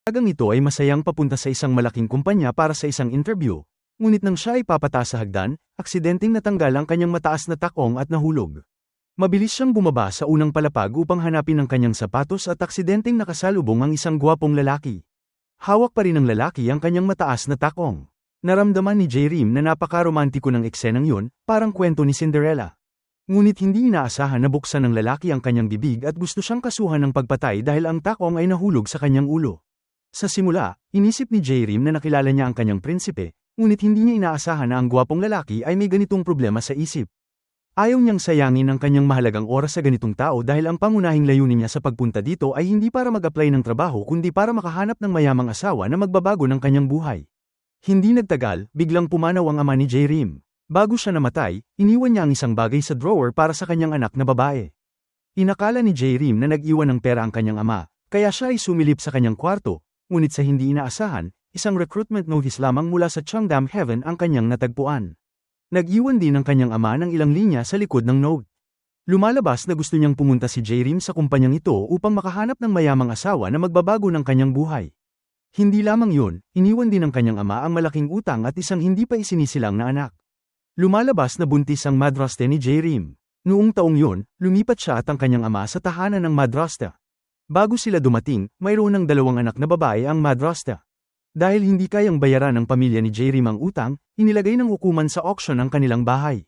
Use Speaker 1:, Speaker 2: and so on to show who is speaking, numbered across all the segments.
Speaker 1: Agang ito ay masayang papunta sa isang malaking kumpanya para sa isang interview. Ngunit nang siya ay papataas sa hagdan, aksidenteng natanggal ang kanyang mataas na takong at nahulog. Mabilis siyang bumaba sa unang palapag upang hanapin ang kanyang sapatos at aksidenteng nakasalubong ang isang gwapong lalaki. Hawak pa rin ng lalaki ang kanyang mataas na takong. Naramdaman ni J-Rim na napaka-romantiko ng eksenang yun, parang kwento ni Cinderella. Ngunit hindi inaasahan na buksan ng lalaki ang kanyang bibig at gusto siyang kasuhan ng pagpatay dahil ang takong ay nahulog sa kanyang ulo. Sa simula, inisip ni J-Rim na nakilala niya ang kanyang prinsipe, ngunit hindi niya inaasahan na ang gwapong lalaki ay may ganitong problema sa isip. Ayaw niyang sayangin ang kanyang mahalagang oras sa ganitong tao dahil ang pangunahing layunin niya sa pagpunta dito ay hindi para mag-apply ng trabaho kundi para makahanap ng mayamang asawa na magbabago ng kanyang buhay. Hindi nagtagal, biglang pumanaw ang ama ni J-Rim. Bago siya namatay, iniwan niya ang isang bagay sa drawer para sa kanyang anak na babae. Inakala ni J-Rim na nag-iwan ng pera ang kanyang ama, kaya siya ay sumilip sa kanyang kwarto. Ngunit sa hindi inaasahan, isang recruitment notice lamang mula sa Cheongdam Heaven ang kanyang natagpuan. Nag-iwan din ang kanyang ama ng ilang linya sa likod ng note. Lumalabas na gusto niyang pumunta si J-Rim sa kumpanyang ito upang makahanap ng mayamang asawa na magbabago ng kanyang buhay. Hindi lamang yun, iniwan din ng kanyang ama ang malaking utang at isang hindi pa isinisilang na anak. Lumalabas na buntis ang madraste ni J-Rim. Noong taong yun, lumipat siya at ang kanyang ama sa tahanan ng madrasta. Bago sila dumating, mayroon ng 2 anak na babae ang madrasta. Dahil hindi kayang bayaran ng pamilya ni J-Rim ang utang, inilagay ng hukuman sa auction ang kanilang bahay.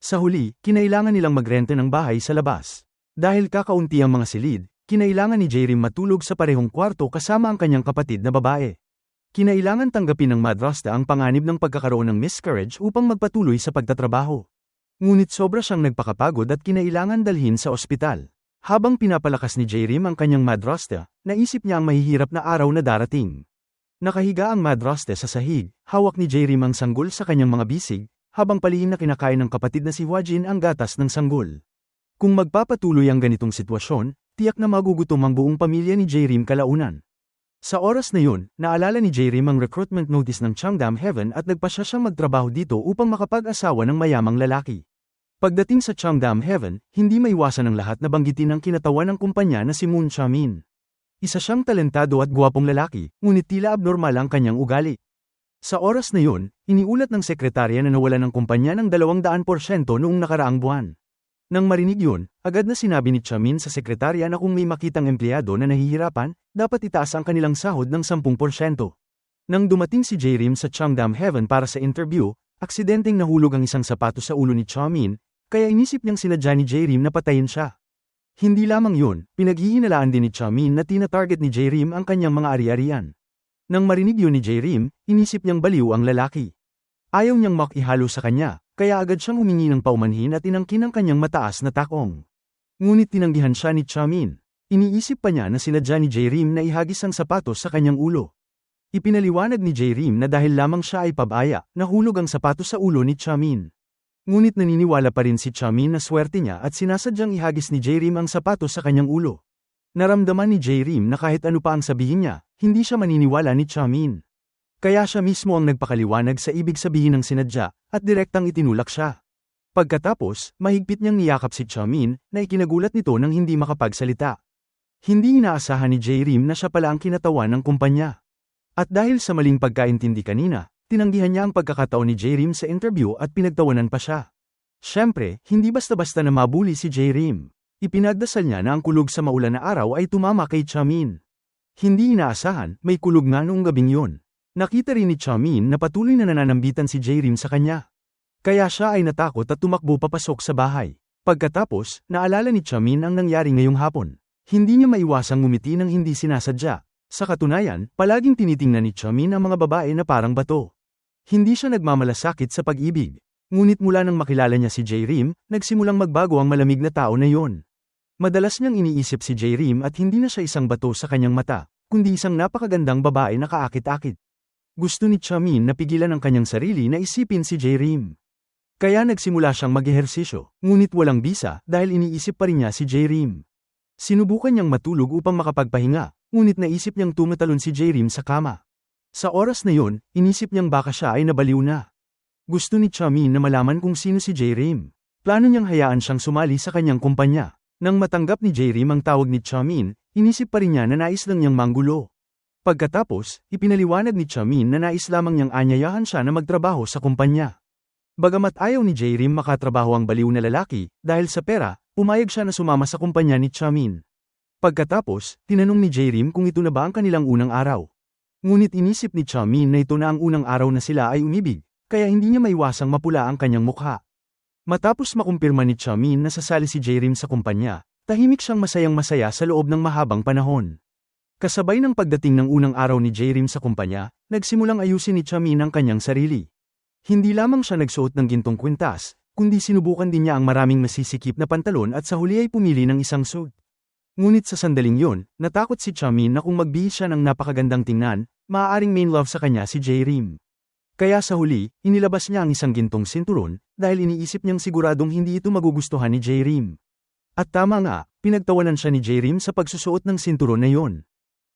Speaker 1: Sa huli, kinailangan nilang magrente ng bahay sa labas. Dahil kakaunti ang mga silid, kinailangan ni J-Rim matulog sa parehong kwarto kasama ang kanyang kapatid na babae. Kinailangan tanggapin ng madrasta ang panganib ng pagkakaroon ng miscarriage upang magpatuloy sa pagtatrabaho. Ngunit sobra siyang nagpakapagod at kinailangan dalhin sa ospital. Habang pinapalakas ni J-Rim ang kanyang madrasta, naisip niya ang mahihirap na araw na darating. Nakahiga ang madraste sa sahig, hawak ni J-Rim ang sanggol sa kanyang mga bisig, habang paliin na kinakain ng kapatid na si Hwajin ang gatas ng sanggol. Kung magpapatuloy ang ganitong sitwasyon, tiyak na magugutom ang buong pamilya ni J-Rim kalaunan. Sa oras na yun, naalala ni J-Rim ang recruitment notice ng Cheongdam Heaven at nagpasya siyang magtrabaho dito upang makapag-asawa ng mayamang lalaki. Pagdating sa Cheongdam Heaven, hindi maiwasan ng lahat na banggitin ang kinatawan ng kumpanya na si Moon Cha-min. Isa siyang talentado at gwapong lalaki, ngunit tila abnormal ang kanyang ugali. Sa oras na yun, iniulat ng sekretarya na nawalan ng kumpanya ng 200% noong nakaraang buwan. Nang marinig yun, agad na sinabi ni Cha-min sa sekretarya na kung may makitang empleyado na nahihirapan, dapat itaas ang kanilang sahod ng 10%. Nang dumating si J-Rim sa Cheongdam Heaven para sa interview, aksidenteng nahulog ang isang sapatos sa ulo ni Cha-min, kaya inisip niyang sinadya ni J-Rim na patayin siya. Hindi lamang yun, pinaghihinalaan din ni Cha-min na tina-target ni J-Rim ang kanyang mga ari-arian. Nang marinig yun ni J-Rim, inisip niyang baliw ang lalaki. Ayaw niyang makihalo sa kanya, kaya agad siyang humingi ng paumanhin at inangkin ang kanyang mataas na takong. Ngunit tinanggihan siya ni Cha-min. Iniisip pa niya na sinadya ni J-Rim na ihagis ang sapatos sa kanyang ulo. Ipinaliwanag ni J-Rim na dahil lamang siya ay pabaya, nahulog ang sapatos sa ulo ni Cha-min. Ngunit naniniwala pa rin si Cha-min na swerte niya at sinasadyang ihagis ni J-Rim ang sapatos sa kanyang ulo. Naramdaman ni J-Rim na kahit ano pa ang sabihin niya, hindi siya maniniwala ni Cha-min. Kaya siya mismo ang nagpakaliwanag sa ibig sabihin ng sinadya, at direktang itinulak siya. Pagkatapos, mahigpit niyang niyakap si Cha-min, na ikinagulat nito nang hindi makapagsalita. Hindi inaasahan ni J-Rim na siya pala ang kinatawan ng kumpanya. At dahil sa maling pagkaintindi kanina, tinanggihan niya ang pagkakataon ni J-Rim sa interview at pinagtawanan pa siya. Siyempre, hindi basta-basta na mabuli si J-Rim. Ipinagdasal niya na ang kulog sa maulan na araw ay tumama kay Cha-min. Hindi inaasahan, may kulog nga noong gabing yun. Nakita rin ni Cha-min na patuloy na nananambitan si J-Rim sa kanya. Kaya siya ay natakot at tumakbo papasok sa bahay. Pagkatapos, naalala ni Cha-min ang nangyari ngayong hapon. Hindi niya maiwasang ngumiti nang hindi sinasadya. Sa katunayan, palaging tinitingnan ni Cha-min ang mga babae na parang bato. Hindi siya nagmamalasakit sa pag-ibig. Ngunit mula nang makilala niya si J-Rim, nagsimulang magbago ang malamig na tao na yon. Madalas niyang iniisip si J-Rim at hindi na siya isang bato sa kanyang mata, kundi isang napakagandang babae na kaakit-akit. Gusto ni Cha-min na pigilan ang kanyang sarili na isipin si J-Rim. Kaya nagsimula siyang mag-ehersisyo, ngunit walang bisa dahil iniisip pa rin niya si J-Rim. Sinubukan niyang matulog upang makapagpahinga, ngunit naisip niyang tumatalon si J-Rim sa kama. Sa oras na yon, inisip niyang baka siya ay nabaliw na. Gusto ni Cha-min na malaman kung sino si J-Rim. Plano niyang hayaan siyang sumali sa kanyang kumpanya. Nang matanggap ni J-Rim ang tawag ni Cha-min, inisip pa rin niya na nais lang niyang manggulo. Pagkatapos, ipinaliwanag ni Chamin na nais lamang niyang anyayahan siya na magtrabaho sa kumpanya. Bagamat ayaw ni J-Rim makatrabaho ang baliw na lalaki, dahil sa pera, pumayag siya na sumama sa kumpanya ni Chamin. Pagkatapos, tinanong ni J-Rim kung ito na ba ang kanilang unang araw. Ngunit inisip ni Chamin na ito na ang unang araw na sila ay umibig, kaya hindi niya maiwasang mapula ang kanyang mukha. Matapos makumpirma ni Chamin na sasali si J-Rim sa kumpanya, tahimik siyang masayang-masaya sa loob ng mahabang panahon. Kasabay ng pagdating ng unang araw ni J-Rim sa kumpanya, nagsimulang ayusin ni Chamin ang kanyang sarili. Hindi lamang siya nagsuot ng gintong kwintas, kundi sinubukan din niya ang maraming masisikip na pantalon at sa huli ay pumili ng isang suit. Ngunit sa sandaling yon, natakot si Chamin na kung magbihis siya ng napakagandang tingnan, maaaring main love sa kanya si J-Rim. Kaya sa huli, inilabas niya ang isang gintong sinturon, dahil iniisip niyang siguradong hindi ito magugustuhan ni J-Rim. At tama nga, pinagtawanan siya ni J-Rim sa pagsusuot ng sinturon na yon.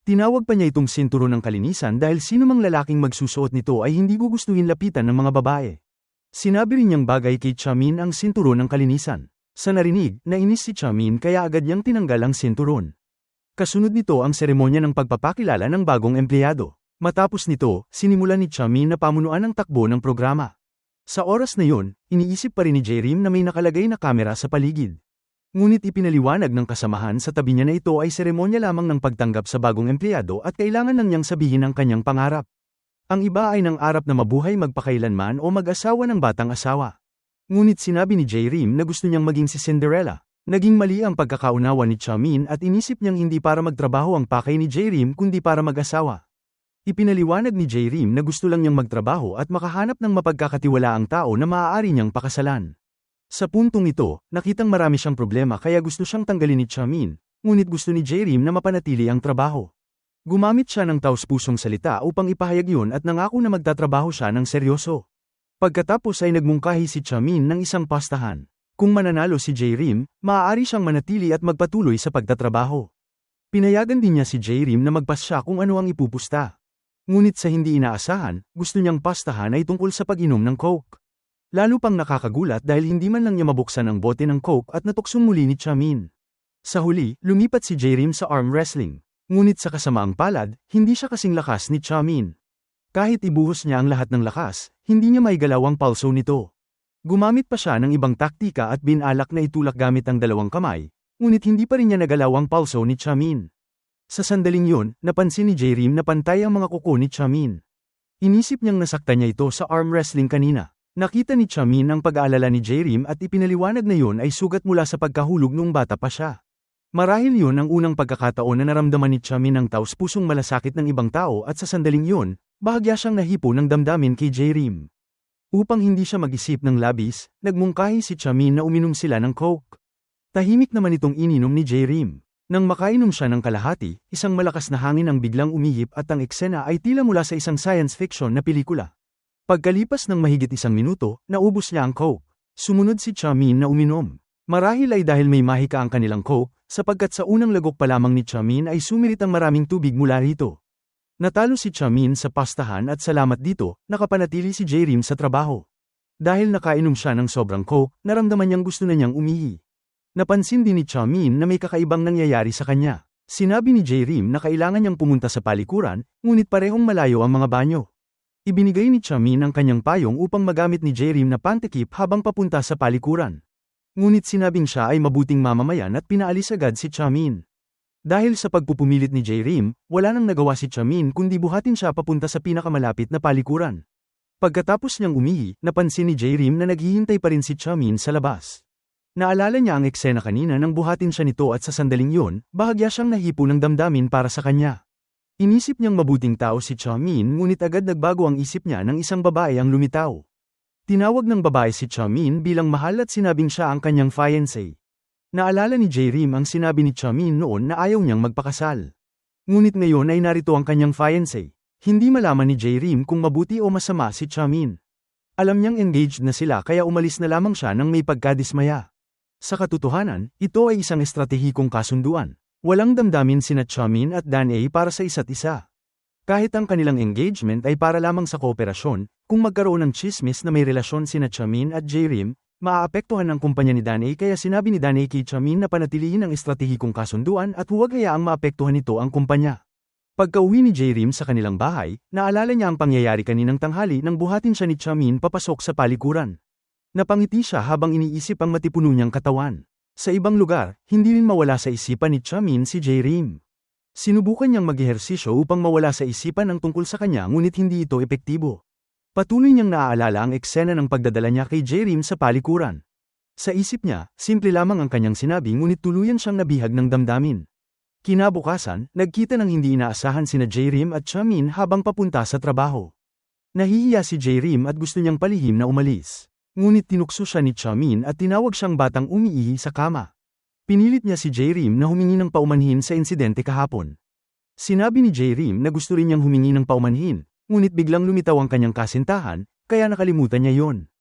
Speaker 1: Tinawag pa niya itong sinturon ng kalinisan dahil sino mang lalaking magsusuot nito ay hindi gugustuhin lapitan ng mga babae. Sinabi rin niyang bagay kay Chamin ang sinturon ng kalinisan. Sa narinig, nainis si Chamin kaya agad niyang tinanggal ang sinturon. Kasunod nito ang seremonya ng pagpapakilala ng bagong empleyado. Matapos nito, sinimulan ni Chamin na pamunuan ang takbo ng programa. Sa oras na yon, iniisip pa rin ni J-Rim na may nakalagay na kamera sa paligid. Ngunit ipinaliwanag ng kasamahan sa tabi niya na ito ay seremonya lamang ng pagtanggap sa bagong empleyado at kailangan lang niyang sabihin ang kanyang pangarap. Ang iba ay nangarap na mabuhay magpakailanman o mag-asawa ng batang asawa. Ngunit sinabi ni J-Rim na gusto niyang maging si Cinderella. Naging mali ang pagkakaunawa ni Chamin at inisip niyang hindi para magtrabaho ang pakay ni J-Rim kundi para mag-asawa. Ipinaliwanag ni J-Rim na gusto lang niyang magtrabaho at makahanap ng mapagkakatiwalaang tao na maaari niyang pakasalan. Sa puntong ito, nakitang marami siyang problema kaya gusto siyang tanggalin ni Chamin, ngunit gusto ni J-Rim na mapanatili ang trabaho. Gumamit siya ng taus-pusong salita upang ipahayag yun at nangako na magtatrabaho siya ng seryoso. Pagkatapos ay nagmungkahi si Chamin ng isang pastahan. Kung mananalo si J-Rim, maaari siyang manatili at magpatuloy sa pagtatrabaho. Pinayagan din niya si J-Rim na magpasya kung ano ang ipupusta. Ngunit sa hindi inaasahan, gusto niyang pastahan ay tungkol sa pag-inom ng Coke. Lalo pang nakakagulat dahil hindi man lang niya mabuksan ang bote ng Coke at natuksong muli ni Chamin. Sa huli, lumipat si J-Rim sa arm wrestling. Ngunit sa kasamaang palad, hindi siya kasing lakas ni Chamin. Kahit ibuhos niya ang lahat ng lakas, hindi niya maigalaw ang palso nito. Gumamit pa siya ng ibang taktika at binalak na itulak gamit ang dalawang kamay, ngunit hindi pa rin niya nagalaw ang palso ni Chamin. Sa sandaling yun, napansin ni J-Rim na pantay ang mga kuko ni Chamin. Inisip niyang nasaktan niya ito sa arm wrestling kanina. Nakita ni Chamin ang pag-aalala ni J-Rim at ipinaliwanag na yun ay sugat mula sa pagkahulog noong bata pa siya. Marahil yun ang unang pagkakataon na naramdaman ni Chamin ang taus-pusong malasakit ng ibang tao at sa sandaling yun, bahagya siyang nahipo ng damdamin kay J-Rim. Upang hindi siya mag-isip ng labis, nagmungkahi si Chamin na uminom sila ng Coke. Tahimik naman itong ininom ni J-Rim. Nang makainom siya ng kalahati, isang malakas na hangin ang biglang umihip at ang eksena ay tila mula sa isang science fiction na pelikula. Pagkalipas ng mahigit 1 minuto, naubos niya ang Coke. Sumunod si Chamin na uminom. Marahil ay dahil may mahika ang kanilang Coke, sapagkat sa unang lagok pa lamang ni Chamin ay sumirit ang maraming tubig mula rito. Natalo si Chamin sa pastahan at salamat dito, nakapanatili si J-Rim sa trabaho. Dahil nakainom siya ng sobrang Coke, naramdaman niyang gusto na niyang umihi. Napansin din ni Chamin na may kakaibang nangyayari sa kanya. Sinabi ni J-Rim na kailangan niyang pumunta sa palikuran, ngunit parehong malayo ang mga banyo. Ibinigay ni Chamin ang kanyang payong upang magamit ni J-Rim na pantekip habang papunta sa palikuran. Ngunit sinabing siya ay mabuting mamamayan at pinaalis agad si Chamin. Dahil sa pagpupumilit ni J-Rim, wala nang nagawa si Chamin kundi buhatin siya papunta sa pinakamalapit na palikuran. Pagkatapos niyang umihi, napansin ni J-Rim na naghihintay pa rin si Chamin sa labas. Naalala niya ang eksena kanina nang buhatin siya nito at sa sandaling yun, bahagya siyang nahipo ng damdamin para sa kanya. Inisip niyang mabuting tao si Chamin ngunit agad nagbago ang isip niya nang isang babae ang lumitaw. Tinawag ng babae si Chamin bilang mahal at sinabing siya ang kanyang fiancé. Naalala ni J-Rim ang sinabi ni Chamin noon na ayaw niyang magpakasal. Ngunit ngayon ay narito ang kanyang fiancé. Hindi malaman ni J-Rim kung mabuti o masama si Chamin. Alam niyang engaged na sila kaya umalis na lamang siya nang may pagkadismaya. Sa katotohanan, ito ay isang estratehikong kasunduan. Walang damdamin sina Chamin at Dan A para sa isa't isa. Kahit ang kanilang engagement ay para lamang sa kooperasyon, kung magkaroon ng tsismis na may relasyon sina Chamin at J-Rim, maaapektuhan ang kumpanya ni Dan A kaya sinabi ni Dan A kay Chamin na panatilihin ang estratehikong kasunduan at huwag hayaang maapektuhan nito ang kumpanya. Pagka-uwi ni J-Rim sa kanilang bahay, naalala niya ang pangyayari kaninang tanghali nang buhatin siya ni Chamin papasok sa palikuran. Napangiti siya habang iniisip ang matipuno niyang katawan. Sa ibang lugar, hindi rin mawala sa isipan ni Chamin si J-Rim. Sinubukan niyang mag-ehersisyo upang mawala sa isipan ang tungkol sa kanya ngunit hindi ito epektibo. Patuloy niyang naaalala ang eksena ng pagdadala niya kay J-Rim sa palikuran. Sa isip niya, simple lamang ang kanyang sinabi ngunit tuluyan siyang nabihag ng damdamin. Kinabukasan, nagkita ng hindi inaasahan sina J-Rim at Chamin habang papunta sa trabaho. Nahihiya si J-Rim at gusto niyang palihim na umalis. Ngunit tinukso siya ni Chamin at tinawag siyang batang umiihi sa kama. Pinilit niya si J-Rim na humingi ng paumanhin sa insidente kahapon. Sinabi ni J-Rim na gusto rin niyang humingi ng paumanhin, ngunit biglang lumitaw ang kanyang kasintahan, kaya nakalimutan niya yon.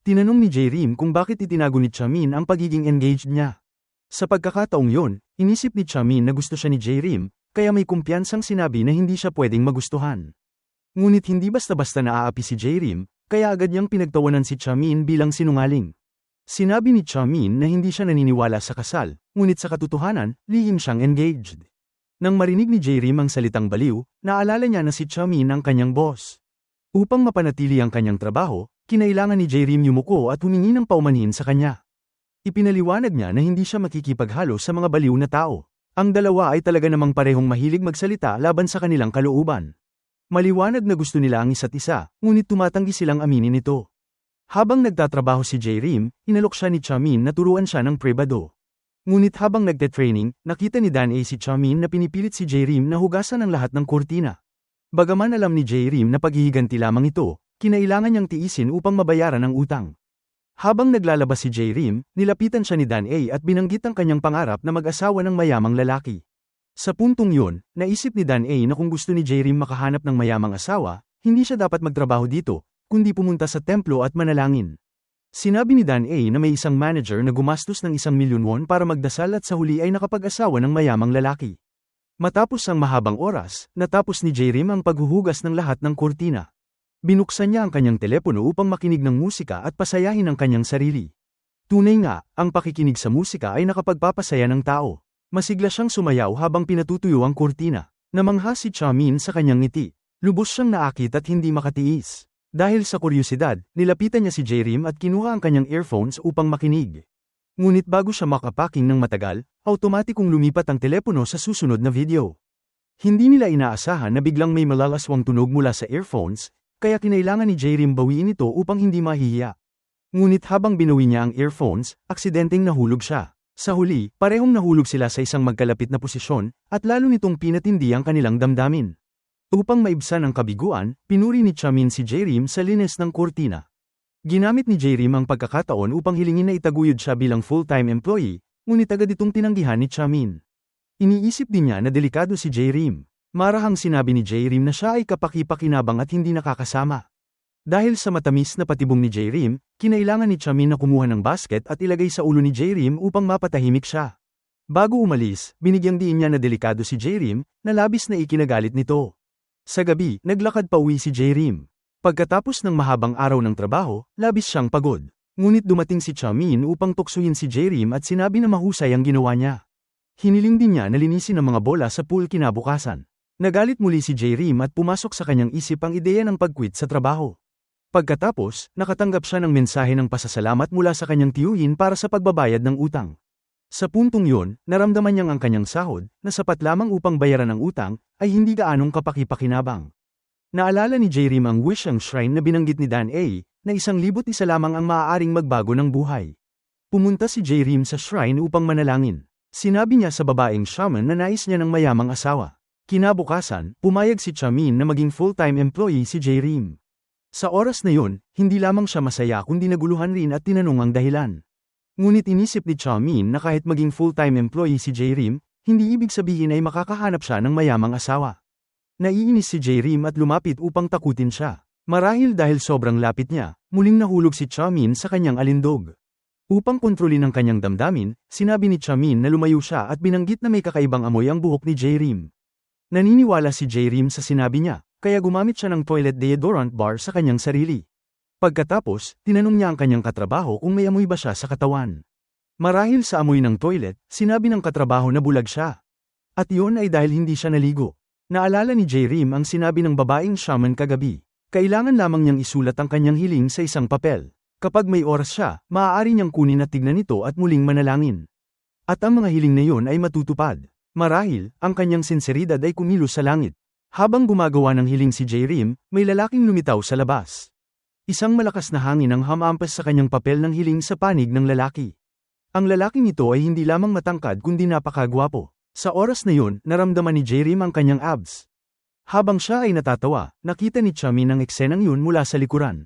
Speaker 1: Tinanong ni J-Rim kung bakit itinago ni Chamin ang pagiging engaged niya. Sa pagkakataong yon, inisip ni Chamin na gusto siya ni J-Rim, kaya may kumpiyansang sinabi na hindi siya pwedeng magustuhan. Ngunit hindi basta-basta naaapi si J-Rim, kaya agad niyang pinagtawanan si Chamin bilang sinungaling. Sinabi ni Chamin na hindi siya naniniwala sa kasal, ngunit sa katotohanan, lihim siyang engaged. Nang marinig ni J-Rim ang salitang baliw, naalala niya na si Chamin ang kanyang boss. Upang mapanatili ang kanyang trabaho, kinailangan ni J-Rim yumuko at humingi ng paumanhin sa kanya. Ipinaliwanag niya na hindi siya makikipaghalo sa mga baliw na tao. Ang dalawa ay talaga namang parehong mahilig magsalita laban sa kanilang kalooban. Maliwanag na gusto nila ang isa't isa, ngunit tumatanggi silang aminin ito. Habang nagtatrabaho si J-Rim, inalok siya ni Chamin na turuan siya ng pribado. Ngunit habang nagte-training, nakita ni Dan A si Chamin na pinipilit si J-Rim na hugasan ang lahat ng kurtina. Bagaman alam ni J-Rim na paghihiganti lamang ito, kinailangan niyang tiisin upang mabayaran ang utang. Habang naglalabas si J-Rim, nilapitan siya ni Dan A at binanggit ang kanyang pangarap na mag-asawa ng mayamang lalaki. Sa puntong yun, naisip ni Dan A na kung gusto ni J-Rim makahanap ng mayamang asawa, hindi siya dapat magtrabaho dito, kundi pumunta sa templo at manalangin. Sinabi ni Dan A na may isang manager na gumastos ng 1,000,000 won para magdasal at sa huli ay nakapag-asawa ng mayamang lalaki. Matapos ang mahabang oras, natapos ni J-Rim ang paghuhugas ng lahat ng kurtina. Binuksan niya ang kanyang telepono upang makinig ng musika at pasayahin ang kanyang sarili. Tunay nga, ang pakikinig sa musika ay nakapagpapasaya ng tao. Masigla siyang sumayaw habang pinatutuyo ang kurtina. Namangha si Chamin sa kanyang ngiti. Lubos siyang naakit at hindi makatiis. Dahil sa kuryosidad, nilapitan niya si J-Rim at kinuha ang kanyang earphones upang makinig. Ngunit bago siya makapaking ng matagal, automatikong lumipat ang telepono sa susunod na video. Hindi nila inaasahan na biglang may malalaswang tunog mula sa earphones, kaya kinailangan ni J-Rim bawiin ito upang hindi mahihiya. Ngunit habang binawi niya ang earphones, aksidenteng nahulog siya. Sa huli, parehong nahulog sila sa isang magkalapit na posisyon, at lalo nitong pinatindi ang kanilang damdamin. Upang maibsan ang kabiguan, pinuri ni Chamin si J-Rim sa linis ng kurtina. Ginamit ni J-Rim ang pagkakataon upang hilingin na itaguyod siya bilang full-time employee, ngunit agad itong tinanggihan ni Chamin. Iniisip din niya na delikado si J-Rim. Marahang sinabi ni J-Rim na siya ay kapaki-pakinabang at hindi nakakasama. Dahil sa matamis na patibong ni J-Rim, kinailangan ni Chamin na kumuha ng basket at ilagay sa ulo ni J-Rim upang mapatahimik siya. Bago umalis, binigyang diin niya na delikado si J-Rim, na labis na ikinagalit nito. Sa gabi, naglakad pa uwi si J-Rim. Pagkatapos ng mahabang araw ng trabaho, labis siyang pagod. Ngunit dumating si Chamin upang tuksuhin si J-Rim at sinabi na mahusay ang ginawa niya. Hiniling din niya na linisin ang mga bola sa pool kinabukasan. Nagalit muli si J-Rim at pumasok sa kanyang isip ang ideya ng pag-quit sa trabaho. Pagkatapos, nakatanggap siya ng mensahe ng pasasalamat mula sa kanyang tiyuhin para sa pagbabayad ng utang. Sa puntong yun, naramdaman niyang ang kanyang sahod, na sapat lamang upang bayaran ang utang, ay hindi gaanong kapaki-pakinabang. Naalala ni J-Rim ang Wishang Shrine na binanggit ni Dan A, na 1,001 lamang ang maaaring magbago ng buhay. Pumunta si J-Rim sa shrine upang manalangin. Sinabi niya sa babaeng shaman na nais niya ng mayamang asawa. Kinabukasan, pumayag si Chamin na maging full-time employee si J-Rim. Sa oras na yun, hindi lamang siya masaya kundi naguluhan rin at tinanong ang dahilan. Ngunit inisip ni Chamin na kahit maging full-time employee si J-Rim, hindi ibig sabihin ay makakahanap siya ng mayamang asawa. Naiinis si J-Rim at lumapit upang takutin siya. Marahil dahil sobrang lapit niya, muling nahulog si Chamin sa kanyang alindog. Upang kontrolin ang kanyang damdamin, sinabi ni Chamin na lumayo siya at binanggit na may kakaibang amoy ang buhok ni J-Rim. Naniniwala si J-Rim sa sinabi niya, kaya gumamit siya ng toilet deodorant bar sa kanyang sarili. Pagkatapos, tinanong niya ang kanyang katrabaho kung may amoy ba siya sa katawan. Marahil sa amoy ng toilet, sinabi ng katrabaho na bulag siya. At iyon ay dahil hindi siya naligo. Naalala ni J-Rim ang sinabi ng babaeng shaman kagabi. Kailangan lamang niyang isulat ang kanyang hiling sa isang papel. Kapag may oras siya, maaari niyang kunin at tignan ito at muling manalangin. At ang mga hiling na iyon ay matutupad. Marahil, ang kanyang sinseridad ay kumilos sa langit. Habang gumagawa ng hiling si J-Rim, may lalaking lumitaw sa labas. Isang malakas na hangin ang hamampas sa kanyang papel ng hiling sa panig ng lalaki. Ang lalaking ito ay hindi lamang matangkad kundi napakagwapo. Sa oras na yun, naramdaman ni J-Rim ang kanyang abs. Habang siya ay natatawa, nakita ni Chamin ang eksenang yun mula sa likuran.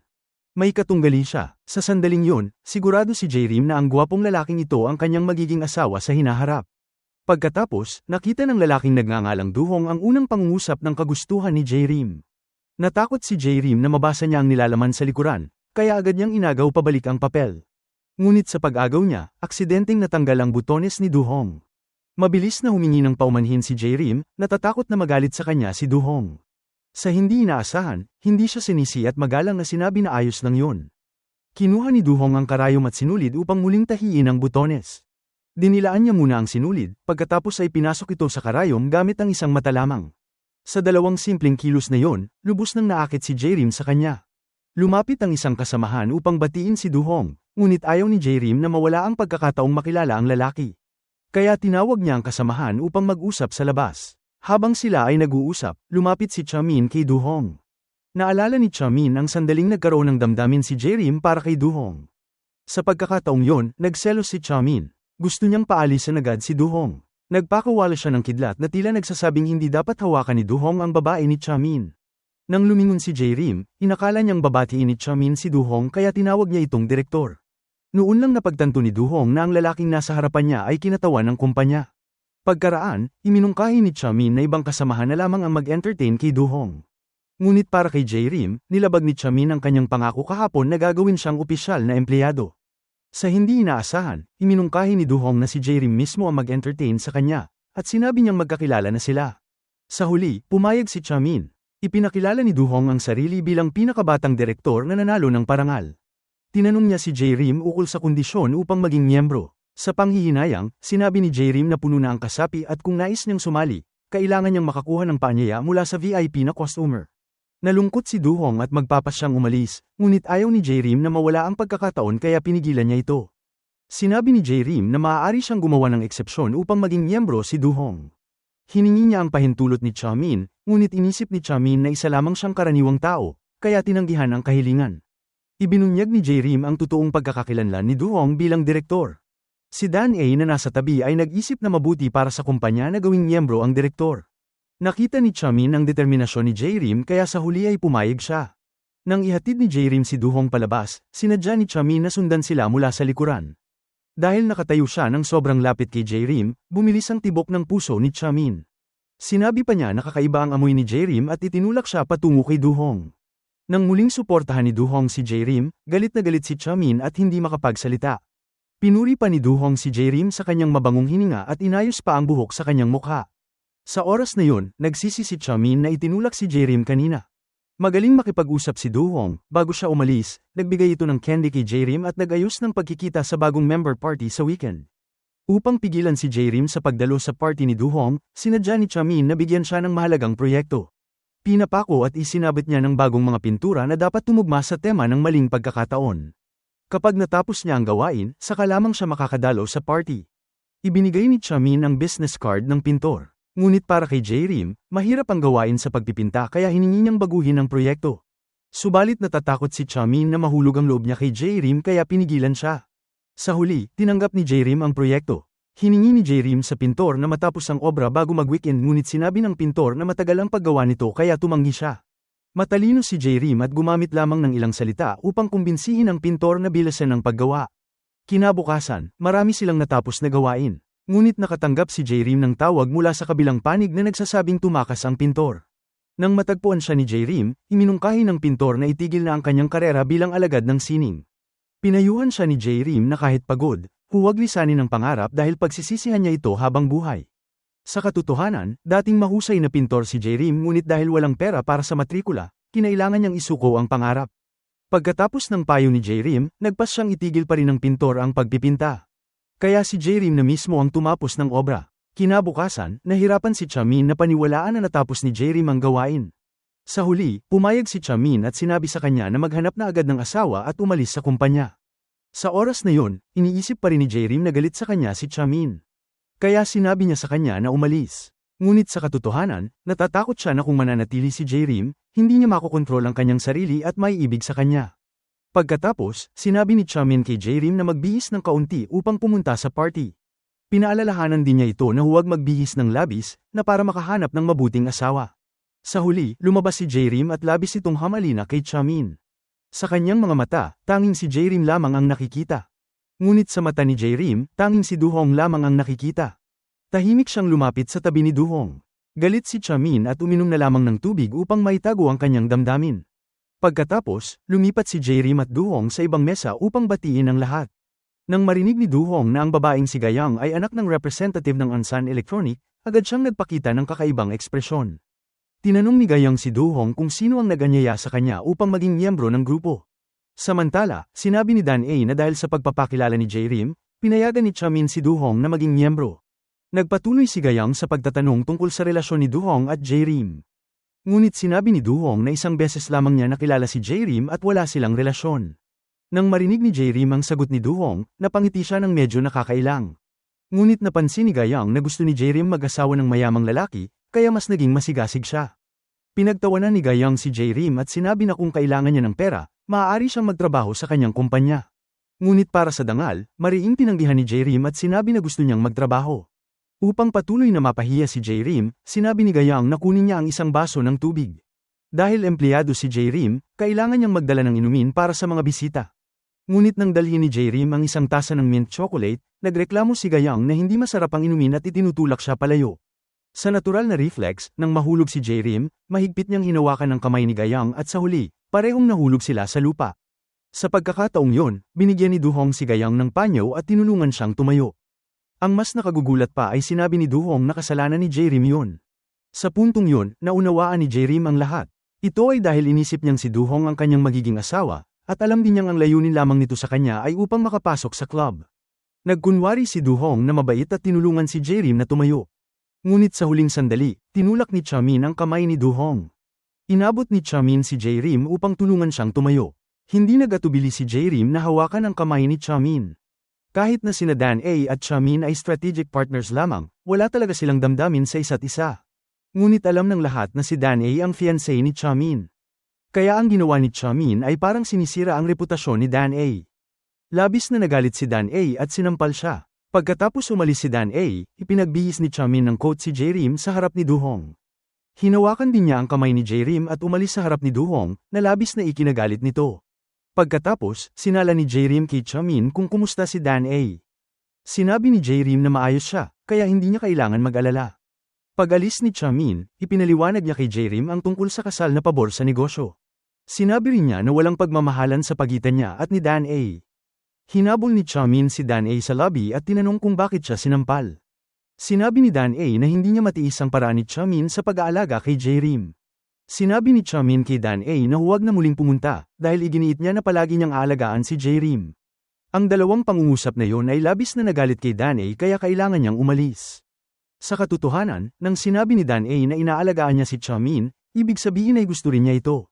Speaker 1: May katunggali siya. Sa sandaling yun, sigurado si J-Rim na ang gwapong lalaking ito ang kanyang magiging asawa sa hinaharap. Pagkatapos, nakita ng lalaking nagngangalang Duhong ang unang pangungusap ng kagustuhan ni J-Rim. Natakot si J-Rim na mabasa niya ang nilalaman sa likuran, kaya agad niyang inagaw pabalik ang papel. Ngunit sa pag-agaw niya, aksidenteng natanggal ang butones ni Duhong. Mabilis na humingi ng paumanhin si J-Rim, natatakot na magalit sa kanya si Duhong. Sa hindi inaasahan, hindi siya sinisi at magalang na sinabi na ayos lang yun. Kinuha ni Duhong ang karayom at sinulid upang muling tahiin ang butones. Dinilaan niya muna ang sinulid, pagkatapos ay pinasok ito sa karayom gamit ang isang mata lamang. Sa dalawang simpleng kilos na yon, lubos nang naakit si J-Rim sa kanya. Lumapit ang isang kasamahan upang batiin si Duhong, ngunit ayaw ni J-Rim na mawala ang pagkakataong makilala ang lalaki. Kaya tinawag niya ang kasamahan upang mag-usap sa labas. Habang sila ay nag-uusap, lumapit si Chamin kay Duhong. Naalala ni Chamin ang sandaling nagkaroon ng damdamin si J-Rim para kay Duhong. Sa pagkakataong yon, nagselos si Chamin. Gusto niyang paalisan agad si Duhong. Nagpakawala siya ng kidlat na tila nagsasabing hindi dapat hawakan ni Duhong ang babae ni Chamin. Nang lumingon si J-Rim, inakala niyang babatiin ni Chamin si Duhong kaya tinawag niya itong direktor. Noon lang napagtanto ni Duhong na ang lalaking nasa harapan niya ay kinatawan ng kumpanya. Pagkaraan, iminungkahi ni Chamin na ibang kasamahan na lamang ang mag-entertain kay Duhong. Ngunit para kay J-Rim, nilabag ni Chamin ang kanyang pangako kahapon na gagawin siyang opisyal na empleyado. Sa hindi inaasahan, iminungkahi ni Duhong na si J-Rim mismo ang mag-entertain sa kanya, at sinabi niyang magkakilala na sila. Sa huli, pumayag si Chamin. Ipinakilala ni Duhong ang sarili bilang pinakabatang direktor na nanalo ng parangal. Tinanong niya si J-Rim ukol sa kondisyon upang maging miyembro. Sa panghihinayang, sinabi ni J-Rim na puno na ang kasapi at kung nais niyang sumali, kailangan niyang makakuha ng paanyaya mula sa VIP na customer. Nalungkot si Duhong at magpapasyang umalis, ngunit ayaw ni J-Rim na mawala ang pagkakataon kaya pinigilan niya ito. Sinabi ni J-Rim na maaari siyang gumawa ng eksepsyon upang maging miyembro si Duhong. Hiningi niya ang pahintulot ni Chamin, ngunit inisip ni Chamin na isa lamang siyang karaniwang tao, kaya tinanggihan ang kahilingan. Ibinunyag ni J-Rim ang totoong pagkakakilanlan ni Duhong bilang direktor. Si Dan A na nasa tabi ay nag-isip na mabuti para sa kumpanya na gawing miyembro ang direktor. Nakita ni Chamin ang determinasyon ni J-Rim kaya sa huli ay pumayag siya. Nang ihatid ni J-Rim si Duhong palabas, sinadya ni Chamin na sundan sila mula sa likuran. Dahil nakatayo siya ng sobrang lapit kay J-Rim, bumilis ang tibok ng puso ni Chamin. Sinabi pa niya na kakaiba ang amoy ni J-Rim at itinulak siya patungo kay Duhong. Nang muling suportahan ni Duhong si J-Rim, galit na galit si Chamin at hindi makapagsalita. Pinuri pa ni Duhong si J-Rim sa kanyang mabangong hininga at inayos pa ang buhok sa kanyang mukha. Sa oras na yun, nagsisi si Chamin na itinulak si J-Rim kanina. Magaling makipag-usap si Duhong, bago siya umalis, nagbigay ito ng candy kay J-Rim at nag-ayos ng pagkikita sa bagong member party sa weekend. Upang pigilan si J-Rim sa pagdalo sa party ni Duhong, sinadya ni Chamin na bigyan siya ng mahalagang proyekto. Pinapako at isinabit niya ng bagong mga pintura na dapat tumugma sa tema ng maling pagkakataon. Kapag natapos niya ang gawain, saka lamang siya makakadalo sa party. Ibinigay ni Chamin ang business card ng pintor. Ngunit para kay J-Rim, mahirap ang gawain sa pagpipinta kaya hiningi niyang baguhin ang proyekto. Subalit natatakot si Chamin na mahulog ang loob niya kay J-Rim kaya pinigilan siya. Sa huli, tinanggap ni J-Rim ang proyekto. Hiningi ni J-Rim sa pintor na matapos ang obra bago mag-weekend ngunit sinabi ng pintor na matagal ang paggawa nito kaya tumanggi siya. Matalino si J-Rim at gumamit lamang ng ilang salita upang kumbinsihin ang pintor na bilasan ang paggawa. Kinabukasan, marami silang natapos na gawain. Ngunit nakatanggap si J-Rim ng tawag mula sa kabilang panig na nagsasabing tumakas ang pintor. Nang matagpuan siya ni J-Rim, iminungkahi ng pintor na itigil na ang kanyang karera bilang alagad ng sining. Pinayuhan siya ni J-Rim na kahit pagod, huwag lisanin ang pangarap dahil pagsisisihan niya ito habang buhay. Sa katotohanan, dating mahusay na pintor si J-Rim ngunit dahil walang pera para sa matrikula, kinailangan niyang isuko ang pangarap. Pagkatapos ng payo ni J-Rim, nagpas siyang itigil pa rin ng pintor ang pagpipinta. Kaya si J-Rim na mismo ang tumapos ng obra. Kinabukasan, nahirapan si Chamin na paniwalaan na natapos ni J-Rim ang gawain. Sa huli, pumayag si Chamin at sinabi sa kanya na maghanap na agad ng asawa at umalis sa kumpanya. Sa oras na yon, iniisip pa rin ni J-Rim na galit sa kanya si Chamin. Kaya sinabi niya sa kanya na umalis. Ngunit sa katotohanan, natatakot siya na kung mananatili si J-Rim, hindi niya makokontrol ang kanyang sarili at may ibig sa kanya. Pagkatapos, sinabi ni Chamin kay J-Rim na magbihis ng kaunti upang pumunta sa party. Pinaalalahanan din niya ito na huwag magbihis ng labis, na para makahanap ng mabuting asawa. Sa huli, lumabas si J-Rim at labis itong hamalina kay Chamin. Sa kanyang mga mata, tanging si J-Rim lamang ang nakikita. Ngunit sa mata ni J-Rim, tanging si Du-hong lamang ang nakikita. Tahimik siyang lumapit sa tabi ni Du-hong. Galit si Chamin at uminom na lamang ng tubig upang maitago ang kanyang damdamin. Pagkatapos, lumipat si J-Rim at Du-hong sa ibang mesa upang batiin ang lahat. Nang marinig ni Du-hong na ang babaeng si Gayang ay anak ng representative ng Ansan Electronic, agad siyang nagpakita ng kakaibang ekspresyon. Tinanong ni Gayang si Du-hong kung sino ang naganyaya sa kanya upang maging miyembro ng grupo. Samantala, sinabi ni Dan A na dahil sa pagpapakilala ni J-Rim, pinayagan ni Chamin si Du-hong na maging miyembro. Nagpatuloy si Gayang sa pagtatanong tungkol sa relasyon ni Du-hong at J-Rim. Ngunit sinabi ni Du-hong na isang beses lamang niya nakilala si J-Rim at wala silang relasyon. Nang marinig ni J-Rim ang sagot ni Du-hong, napangiti siya ng medyo nakakailang. Ngunit napansin ni Gayang na gusto ni J-Rim mag-asawa ng mayamang lalaki, kaya mas naging masigasig siya. Pinagtawanan ni Gayang si J-Rim at sinabi na kung kailangan niya ng pera, maaari siyang magtrabaho sa kanyang kumpanya. Ngunit para sa dangal, mariing tinanggihan ni J-Rim at sinabi na gusto niyang magtrabaho. Upang patuloy na mapahiya si J-Rim, sinabi ni Gayang na kunin niya ang isang baso ng tubig. Dahil empleyado si J-Rim, kailangan niyang magdala ng inumin para sa mga bisita. Ngunit nang dalhin ni J-Rim ang isang tasa ng mint chocolate, nagreklamo si Gayang na hindi masarap ang inumin at itinutulak siya palayo. Sa natural na reflex, nang mahulog si J-Rim, mahigpit niyang hinawakan ang kamay ni Gayang at sa huli, parehong nahulog sila sa lupa. Sa pagkakataong yon, binigyan ni Du-hong si Gayang ng panyo at tinulungan siyang tumayo. Ang mas nakagugulat pa ay sinabi ni Du-hong na kasalanan ni J-Rim yon. Sa puntong yon, naunawaan ni J-Rim ang lahat. Ito ay dahil inisip niyang si Du-hong ang kanyang magiging asawa, at alam din niyang ang layunin lamang nito sa kanya ay upang makapasok sa club. Nagkunwari si Du-hong na mabait at tinulungan si J-Rim na tumayo. Ngunit sa huling sandali, tinulak ni Chamin ang kamay ni Du-hong. Inabot ni Chamin si J-Rim upang tulungan siyang tumayo. Hindi nagatubili si J-Rim na hawakan ang kamay ni Chamin. Kahit na sina Dan A at Chamin ay strategic partners lamang, wala talaga silang damdamin sa isa't isa. Ngunit alam ng lahat na si Dan A ang fiancé ni Chamin. Kaya ang ginawa ni Chamin ay parang sinisira ang reputasyon ni Dan A. Labis na nagalit si Dan A at sinampal siya. Pagkatapos umalis si Dan A, ipinagbihis ni Chamin ng coat si J-Rim sa harap ni Du-hong. Hinawakan din niya ang kamay ni J-Rim at umalis sa harap ni Du-hong, na labis na ikinagalit nito. Pagkatapos, sinala ni J-Rim kay Chamin kung kumusta si Dan A. Sinabi ni J-Rim na maayos siya, kaya hindi niya kailangan mag-alala. Pag-alis ni Chamin, ipinaliwanag niya kay J-Rim ang tungkol sa kasal na pabor sa negosyo. Sinabi rin niya na walang pagmamahalan sa pagitan niya at ni Dan A. Hinabol ni Chamin si Dan A sa lobby at tinanong kung bakit siya sinampal. Sinabi ni Dan A na hindi niya matiis ang paraan ni Chamin sa pag-aalaga kay J-Rim. Sinabi ni Chamin kay Dan A na huwag na muling pumunta, dahil iginiit niya na palagi niyang aalagaan si J-Rim. Ang dalawang pangungusap na yon ay labis na nagalit kay Dan A kaya kailangan niyang umalis. Sa katotohanan, nang sinabi ni Dan A na inaalagaan niya si Chamin, ibig sabihin ay gusto rin niya ito.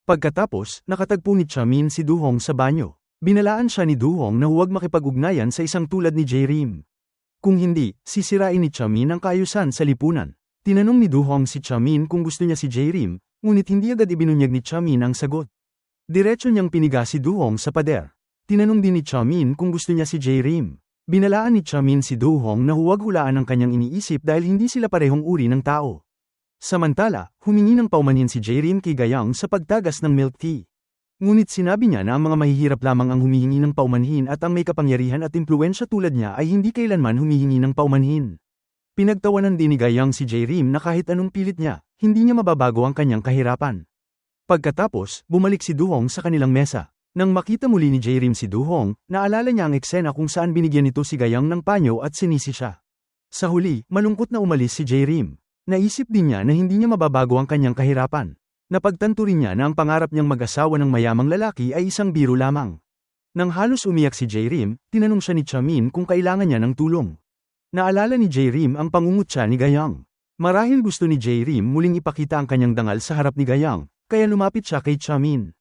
Speaker 1: Pagkatapos, nakatagpo ni Chamin si Du-hong sa banyo. Binalaan siya ni Du-hong na huwag makipag-ugnayan sa isang tulad ni J-Rim. Kung hindi, sisirain ni Chamin ang kaayusan sa lipunan. Tinanong ni Du-hong si Chamin kung gusto niya si J-Rim, ngunit hindi agad ibinunyag ni Chamin ang sagot. Diretso niyang piniga si Du-hong sa pader. Tinanong din ni Chamin kung gusto niya si J-Rim. Binalaan ni Chamin si Du-hong na huwag hulaan ang kanyang iniisip dahil hindi sila parehong uri ng tao. Samantala, humingi ng paumanhin si J-Rim kay Gayang sa pagtagas ng milk tea. Ngunit sinabi niya na ang mga mahihirap lamang ang humihingi ng paumanhin at ang may kapangyarihan at impluwensya tulad niya ay hindi kailanman humihingi ng paumanhin. Pinagtawanan din ni Gayang si J-Rim na kahit anong pilit niya, hindi niya mababago ang kanyang kahirapan. Pagkatapos, bumalik si Du-hong sa kanilang mesa. Nang makita muli ni J-Rim si Du-hong, naalala niya ang eksena kung saan binigyan nito si Gayang ng panyo at sinisi siya. Sa huli, malungkot na umalis si J-Rim. Naisip din niya na hindi niya mababago ang kanyang kahirapan. Napagtanto rin niya na ang pangarap niyang mag-asawa ng mayamang lalaki ay isang biro lamang. Nang halos umiyak si J-Rim, tinanong siya ni Chamin kung kailangan niya ng tulong. Naalala ni J-Rim ang pangungutya ni Gayang. Marahil gusto ni J-Rim muling ipakita ang kanyang dangal sa harap ni Gayang, kaya lumapit siya kay Chamin.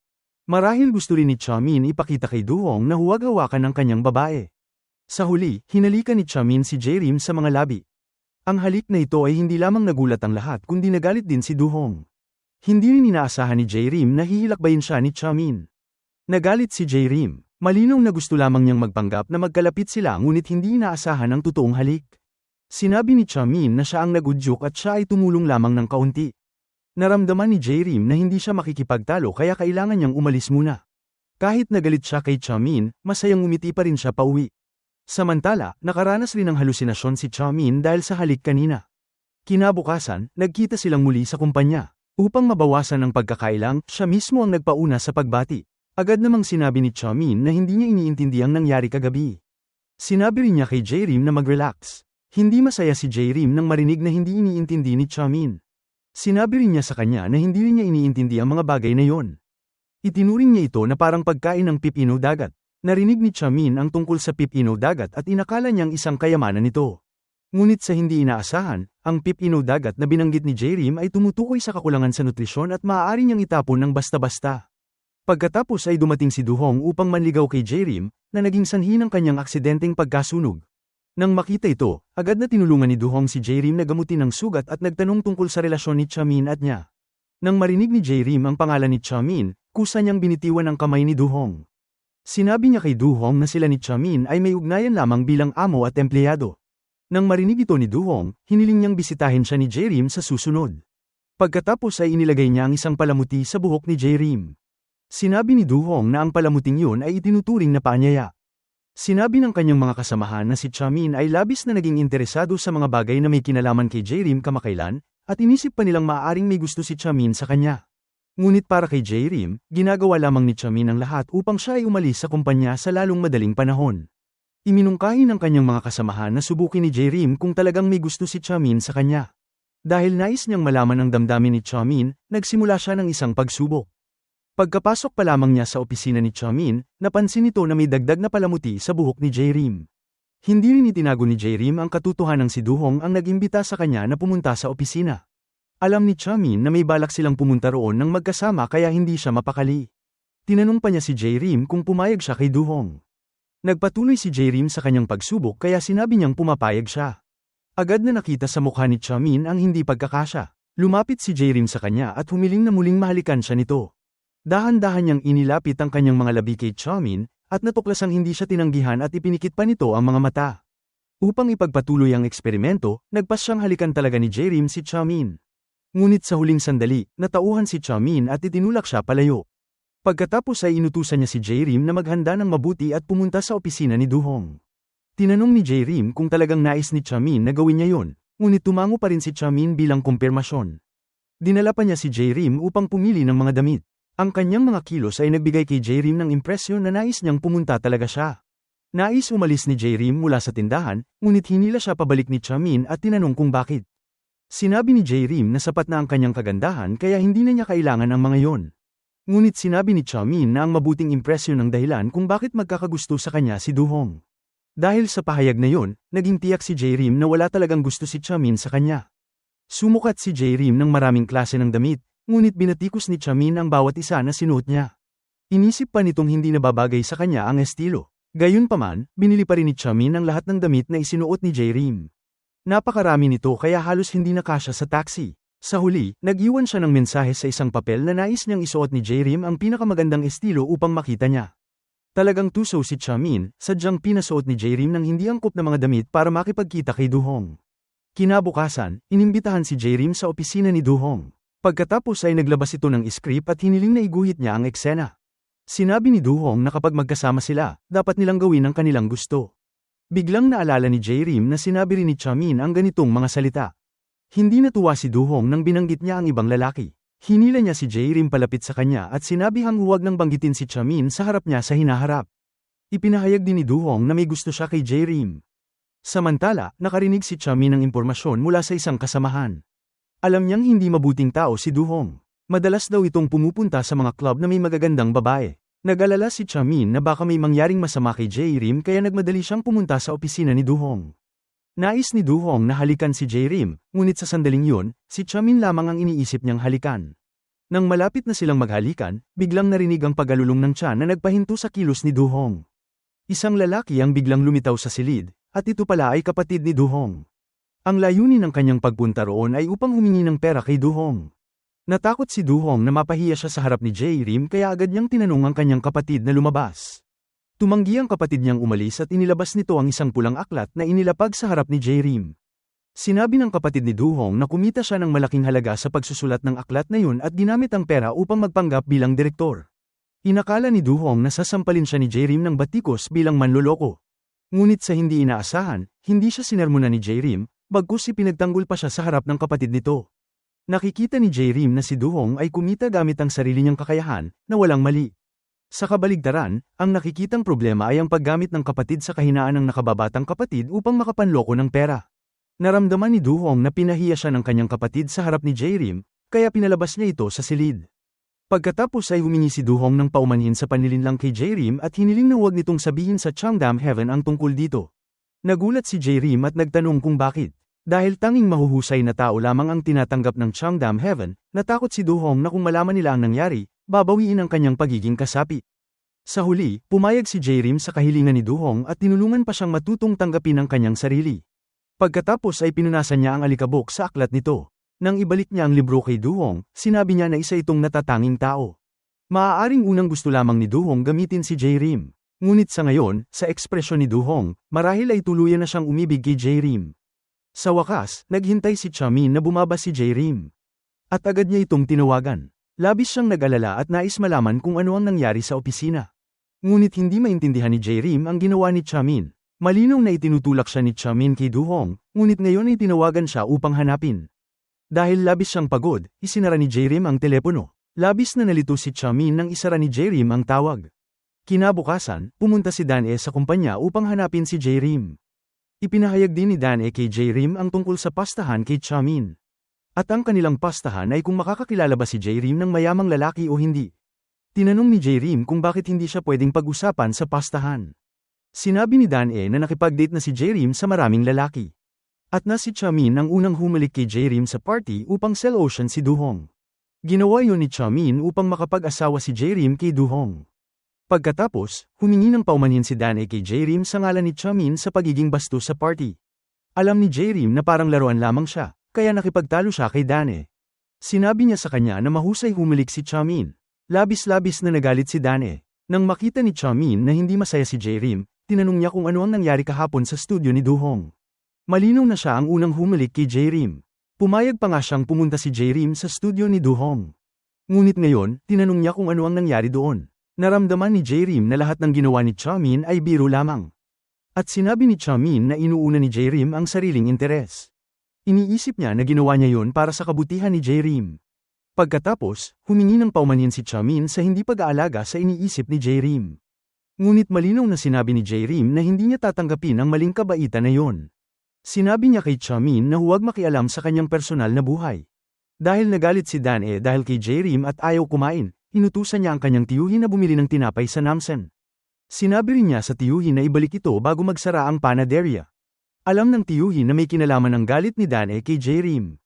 Speaker 1: Marahil gusto rin ni Chamin ipakita kay Duhong na huwag hawakan ang kanyang babae. Sa huli, hinalikan ni Chamin si J-Rim sa mga labi. Ang halik na ito ay hindi lamang nagulat ang lahat kundi nagalit din si Duhong. Hindi rin inaasahan ni J-Rim na hihilakbayin siya ni Chamin. Nagalit si J-Rim. Malinaw na gusto lamang niyang magpanggap na magkalapit sila ngunit hindi inaasahan ang totoong halik. Sinabi ni Chamin na siya ang nagudyok at siya ay tumulong lamang ng kaunti. Naramdaman ni J-Rim na hindi siya makikipagtalo kaya kailangan niyang umalis muna. Kahit nagalit siya kay Chamin, masayang umiti pa rin siya pauwi. Samantala, nakaranas rin ng halusinasyon si Chamin dahil sa halik kanina. Kinabukasan, nagkita silang muli sa kumpanya. Upang mabawasan ang pagkakailang, siya mismo ang nagpauna sa pagbati. Agad namang sinabi ni Chamin na hindi niya iniintindi ang nangyari kagabi. Sinabi rin niya kay J-Rim na mag-relax. Hindi masaya si J-Rim nang marinig na hindi iniintindi ni Chamin. Sinabi rin niya sa kanya na hindi rin niya iniintindi ang mga bagay na yon. Itinuring niya ito na parang pagkain ng pipino dagat. Narinig ni Chamin ang tungkol sa pipino dagat at inakala niyang isang kayamanan nito. Ngunit sa hindi inaasahan, ang pipino dagat na binanggit ni J-Rim ay tumutukoy sa kakulangan sa nutrisyon at maaari niyang itapon ng basta-basta. Pagkatapos ay dumating si Duhong upang manligaw kay J-Rim, na naging sanhi ng kanyang aksidenteng pagkasunog. Nang makita ito, agad na tinulungan ni Duhong si J-Rim na gamutin ang sugat at nagtanong tungkol sa relasyon ni Chamin at niya. Nang marinig ni J-Rim ang pangalan ni Chamin, kusa niyang binitiwan ang kamay ni Duhong. Sinabi niya kay Duhong na sila ni Chamin ay may ugnayan lamang bilang amo at empleyado. Nang marinig ito ni Duhong, hiniling niyang bisitahin siya ni J-Rim sa susunod. Pagkatapos ay inilagay niya ang isang palamuti sa buhok ni J-Rim. Sinabi ni Duhong na ang palamuting yun ay itinuturing na paanyaya. Sinabi ng kanyang mga kasamahan na si Chamin ay labis na naging interesado sa mga bagay na may kinalaman kay J-Rim kamakailan, at inisip pa nilang maaaring may gusto si Chamin sa kanya. Ngunit para kay J-Rim, ginagawa lamang ni Chamin ang lahat upang siya ay umalis sa kumpanya sa lalong madaling panahon. Iminungkahi ng kanyang mga kasamahan na subukin ni J-Rim kung talagang may gusto si Chamin sa kanya. Dahil nais niyang malaman ang damdamin ni Chamin, nagsimula siya ng isang pagsubok. Pagkapasok pa lamang niya sa opisina ni Chamin, napansin nito na may dagdag na palamuti sa buhok ni J-Rim. Hindi rin itinago ni J-Rim ang katotohanan si Duhong ang nag-imbita sa kanya na pumunta sa opisina. Alam ni Chamin na may balak silang pumunta roon ng magkasama kaya hindi siya mapakali. Tinanong pa niya si J-Rim kung pumayag siya kay Duhong. Nagpatuloy si J-Rim sa kanyang pagsubok kaya sinabi niyang pumapayag siya. Agad na nakita sa mukha ni Chamin ang hindi pagkakasya. Lumapit si J-Rim sa kanya at humiling na muling mahalikan siya nito. Dahan-dahan niyang inilapit ang kanyang mga labi kay Chamin, at natuklasang hindi siya tinanggihan at ipinikit pa nito ang mga mata. Upang ipagpatuloy ang eksperimento, nagpas siyang halikan talaga ni J-Rim si Chamin. Ngunit sa huling sandali, natauhan si Chamin at itinulak siya palayo. Pagkatapos ay inutusan niya si J-Rim na maghanda ng mabuti at pumunta sa opisina ni Duhong. Tinanong ni J-Rim kung talagang nais ni Chamin na gawin niya yon, ngunit tumango pa rin si Chamin bilang kumpirmasyon. Dinala pa niya si J-Rim upang pumili ng mga damit. Ang kanyang mga kilos ay nagbigay kay J-Rim ng impresyon na nais niyang pumunta talaga siya. Nais umalis ni J-Rim mula sa tindahan, ngunit hinila siya pabalik ni Chamin at tinanong kung bakit. Sinabi ni J-Rim na sapat na ang kanyang kagandahan kaya hindi na niya kailangan ang mga yon. Ngunit sinabi ni Chamin na ang mabuting impresyon ng dahilan kung bakit magkakagusto sa kanya si Duhong. Dahil sa pahayag na yon, naging tiyak si J-Rim na wala talagang gusto si Chamin sa kanya. Sumukat si J-Rim ng maraming klase ng damit, ngunit binatikos ni Chamin ang bawat isa na sinuot niya. Inisip pa nitong hindi nababagay sa kanya ang estilo. Gayunpaman, binili pa rin ni Chamin ang lahat ng damit na isinuot ni J-Rim. Napakarami nito kaya halos hindi nakasya sa taxi. Sa huli, nag-iwan siya ng mensahe sa isang papel na nais niyang isuot ni J-Rim ang pinakamagandang estilo upang makita niya. Talagang tuso si Chamin, sadyang pinasuot ni J-Rim ng hindi angkop na mga damit para makipagkita kay Duhong. Kinabukasan, inimbitahan si J-Rim sa opisina ni Duhong. Pagkatapos ay naglabas ito ng script at hiniling na iguhit niya ang eksena. Sinabi ni Duhong na kapag magkasama sila, dapat nilang gawin ang kanilang gusto. Biglang naalala ni J-Rim na sinabi rin ni Chamin ang ganitong mga salita. Hindi natuwa si Duhong nang binanggit niya ang ibang lalaki. Hinila niya si J-Rim palapit sa kanya at sinabihang huwag nang banggitin si Chamin sa harap niya sa hinaharap. Ipinahayag din ni Duhong na may gusto siya kay J-Rim. Samantala, nakarinig si Chamin ng impormasyon mula sa isang kasamahan. Alam niyang hindi mabuting tao si Duhong. Madalas daw itong pumupunta sa mga club na may magagandang babae. Nag-alala si Chamin na baka may mangyaring masama kay J-Rim kaya nagmadali siyang pumunta sa opisina ni Duhong. Nais ni Du-hong na halikan si Jae-rim, ngunit sa sandaling yun, si Chamin lamang ang iniisip niyang halikan. Nang malapit na silang maghalikan, biglang narinig ang pagalulong ng tiyan na nagpahinto sa kilos ni Du-hong. Isang lalaki ang biglang lumitaw sa silid, at ito pala ay kapatid ni Du-hong. Ang layunin ng kanyang pagpunta roon ay upang humingi ng pera kay Du-hong. Natakot si Du-hong na mapahiya siya sa harap ni Jae-rim kaya agad niyang tinanong ang kanyang kapatid na lumabas. Tumanggi ang kapatid niyang umalis at inilabas nito ang isang pulang aklat na inilapag sa harap ni Jae-rim. Sinabi ng kapatid ni Du-hong na kumita siya ng malaking halaga sa pagsusulat ng aklat na yun at ginamit ang pera upang magpanggap bilang direktor. Inakala ni Du-hong na sasampalin siya ni Jae-rim ng batikos bilang manloloko. Ngunit sa hindi inaasahan, hindi siya sinermonan ni Jae-rim, bagkus ipinagtanggol pa siya sa harap ng kapatid nito. Nakikita ni Jae-rim na si Du-hong ay kumita gamit ang sarili niyang kakayahan, na walang mali. Sa kabaligtaran, ang nakikitang problema ay ang paggamit ng kapatid sa kahinaan ng nakababatang kapatid upang makapanloko ng pera. Naramdaman ni Du-hong na pinahiya siya ng kanyang kapatid sa harap ni Jae-rim, kaya pinalabas niya ito sa silid. Pagkatapos ay humingi si Du-hong ng paumanhin sa panlilinlang kay Jae-rim at hiniling na huwag nitong sabihin sa Cheongdam Heaven ang tungkol dito. Nagulat si Jae-rim at nagtanong kung bakit. Dahil tanging mahuhusay na tao lamang ang tinatanggap ng Cheongdam Heaven, natakot si Du-hong na kung malaman nila ang nangyari, babawiin ang kanyang pagiging kasapi. Sa huli, pumayag si Jae-rim sa kahilingan ni Du-hong at tinulungan pa siyang matutong tanggapin ang kanyang sarili. Pagkatapos ay pinunasan niya ang alikabok sa aklat nito. Nang ibalik niya ang libro kay Du-hong, sinabi niya na isa itong natatanging tao. Maaaring unang gusto lamang ni Du-hong gamitin si Jae-rim. Ngunit sa ngayon, sa ekspresyon ni Du-hong, marahil ay tuluyan na siyang umibig kay Jae-rim. Sa wakas, naghintay si Chamin na bumaba si Jae-rim. At agad niya itong tinawagan. Labis siyang nag-alala at nais malaman kung ano ang nangyari sa opisina. Ngunit hindi maintindihan ni Jae-rim ang ginawa ni Chamin. Malinaw na itinutulak siya ni Chamin kay Du-hong, ngunit ngayon ay tinawagan siya upang hanapin. Dahil labis siyang pagod, isinara ni Jae-rim ang telepono. Labis na nalito si Chamin nang isara ni Jae-rim ang tawag. Kinabukasan, pumunta si Dan-e sa kumpanya upang hanapin si Jae-rim. Ipinahayag din ni Dan-e kay Jae-rim ang tungkol sa pastahan kay Chamin. At ang kanilang pastahan ay kung makakakilala ba si Jae-rim ng mayamang lalaki o hindi. Tinanong ni Jae-rim kung bakit hindi siya pwedeng pag-usapan sa pastahan. Sinabi ni Dan-e na nakipag-date na si Jae-rim sa maraming lalaki. At na si Chamin ang unang humalik kay Jae-rim sa party upang sell-ocean si Du-hong. Ginawa yun ni Chamin upang makapag-asawa si Jae-rim kay Du-hong. Pagkatapos, humingi ng paumanhin si Dan-e kay Jae-rim sa ngalan ni Chamin sa pagiging bastos sa party. Alam ni Jae-rim na parang laruan lamang siya, kaya nakipagtalo siya kay Dan-e. Sinabi niya sa kanya na mahusay humilik si Chamin. Labis-labis na nagalit si Dan-e. Nang makita ni Chamin na hindi masaya si Jae-rim, tinanong niya kung ano ang nangyari kahapon sa studio ni Du-hong. Malinaw na siya ang unang humilik kay Jae-rim. Pumayag pa nga siyang pumunta si Jae-rim sa studio ni Du-hong. Ngunit ngayon, tinanong niya kung ano ang nangyari doon. Naramdaman ni Jae-rim na lahat ng ginawa ni Chamin ay biro lamang. At sinabi ni Chamin na inuuna ni Jae-rim ang sariling interes. Iniisip niya na ginawa niya yon para sa kabutihan ni Jae-rim. Pagkatapos, humingi ng paumanhin si Chamin sa hindi pag-aalaga sa iniisip ni Jae-rim. Ngunit malinaw na sinabi ni Jae-rim na hindi niya tatanggapin ang maling kabaitan na yon. Sinabi niya kay Chamin na huwag makialam sa kanyang personal na buhay. Dahil nagalit si Dan-e dahil kay Jae-rim at ayaw kumain, inutusan niya ang kanyang tiyuhin na bumili ng tinapay sa Namsen. Sinabi rin niya sa tiyuhin na ibalik ito bago magsara ang panaderya. Alam ng tiyuhin na may kinalaman ang galit ni Dan-e kay Jae-rim.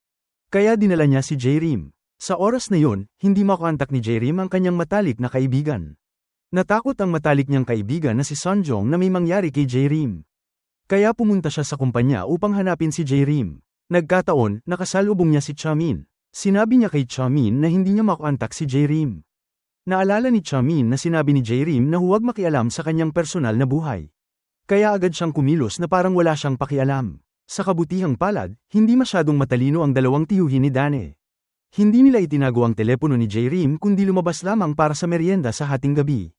Speaker 1: Kaya dinala niya si Jae-rim. Sa oras na yon, hindi makontak ni Jae-rim ang kanyang matalik na kaibigan. Natakot ang matalik niyang kaibigan na si Sunjong na may mangyari kay Jae-rim. Kaya pumunta siya sa kumpanya upang hanapin si Jae-rim. Nagkataon, nakasalubong niya si Chamin. Sinabi niya kay Chamin na hindi niya makontak si Jae-rim. Naalala ni Chamin na sinabi ni Jae-rim na huwag makialam sa kanyang personal na buhay. Kaya agad siyang kumilos na parang wala siyang pakialam. Sa kabutihang palad, hindi masyadong matalino ang dalawang tiyuhin ni Dan-e. Hindi nila itinago ang telepono ni Jae-rim kundi lumabas lamang para sa merienda sa hating gabi.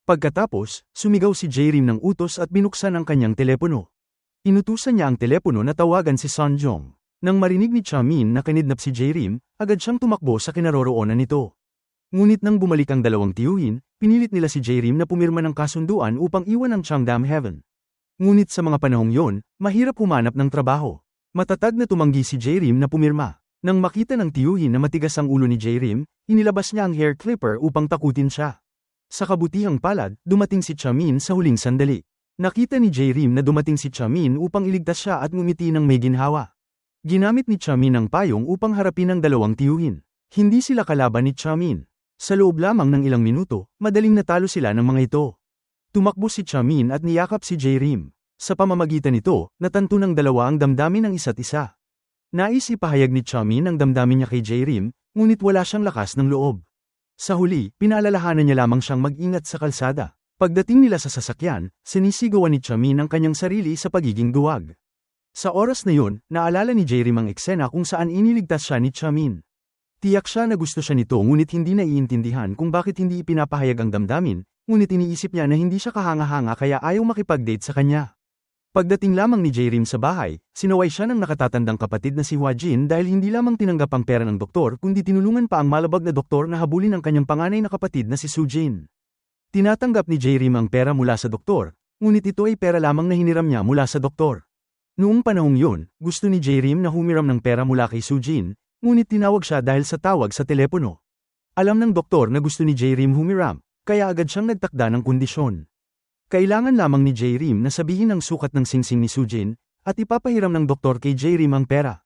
Speaker 1: Pagkatapos, sumigaw si Jae-rim ng utos at binuksan ang kanyang telepono. Inutusan niya ang telepono na tawagan si Sunjong. Nang marinig ni Chamin na kinidnap si Jae-rim, agad siyang tumakbo sa kinaroroonan nito. Ngunit nang bumalik ang dalawang tiyuhin, pinilit nila si Jae-rim na pumirma ng kasunduan upang iwan ang Cheongdam Heaven. Ngunit sa mga panahong yon, mahirap humanap ng trabaho. Matatag na tumanggi si Jae-rim na pumirma. Nang makita ng tiyuhin na matigas ang ulo ni Jae-rim, inilabas niya ang hair clipper upang takutin siya. Sa kabutihang palad, dumating si Chamin sa huling sandali. Nakita ni J-Rim na dumating si Chamin upang iligtas siya at ngumiti ng may ginhawa. Ginamit ni Chamin ang payong upang harapin ang dalawang tiyuhin. Hindi sila kalaban ni Chamin. Sa loob lamang ng ilang minuto, madaling natalo sila ng mga ito. Tumakbo si Chamin at niyakap si J-Rim. Sa pamamagitan nito, natanto ng dalawa ang damdamin ng isa't isa. Nais ipahayag ni Chamin ang damdamin niya kay J-Rim, ngunit wala siyang lakas ng loob. Sa huli, pinaalalahanan niya lamang siyang mag-ingat sa kalsada. Pagdating nila sa sasakyan, sinisigawan ni Chamin ang kanyang sarili sa pagiging duwag. Sa oras na yun, naalala ni J-Rim ang eksena kung saan iniligtas siya ni Chamin. Tiyak siya na gusto siya nito ngunit hindi naiintindihan kung bakit hindi ipinapahayag ang damdamin, ngunit iniisip niya na hindi siya kahanga-hanga kaya ayaw makipag-date sa kanya. Pagdating lamang ni J-Rim sa bahay, sinaway siya ng nakatatandang kapatid na si Hwa-jin dahil hindi lamang tinanggap ang pera ng doktor kundi tinulungan pa ang malabag na doktor na habulin ang kanyang panganay na kapatid na si Soo-jin. Tinatanggap ni J-Rim ang pera mula sa doktor, ngunit ito ay pera lamang na hiniram niya mula sa doktor. Noong panahong yun, gusto ni J-Rim na humiram ng pera mula kay Soo-jin, ngunit tinawag siya dahil sa tawag sa telepono. Alam ng doktor na gusto ni J-Rim humiram, kaya agad siyang nagtakda ng kondisyon. Kailangan lamang ni J-Rim na sabihin ang sukat ng singsing ni Soo-jin, at ipapahiram ng doktor kay J-Rim ang pera.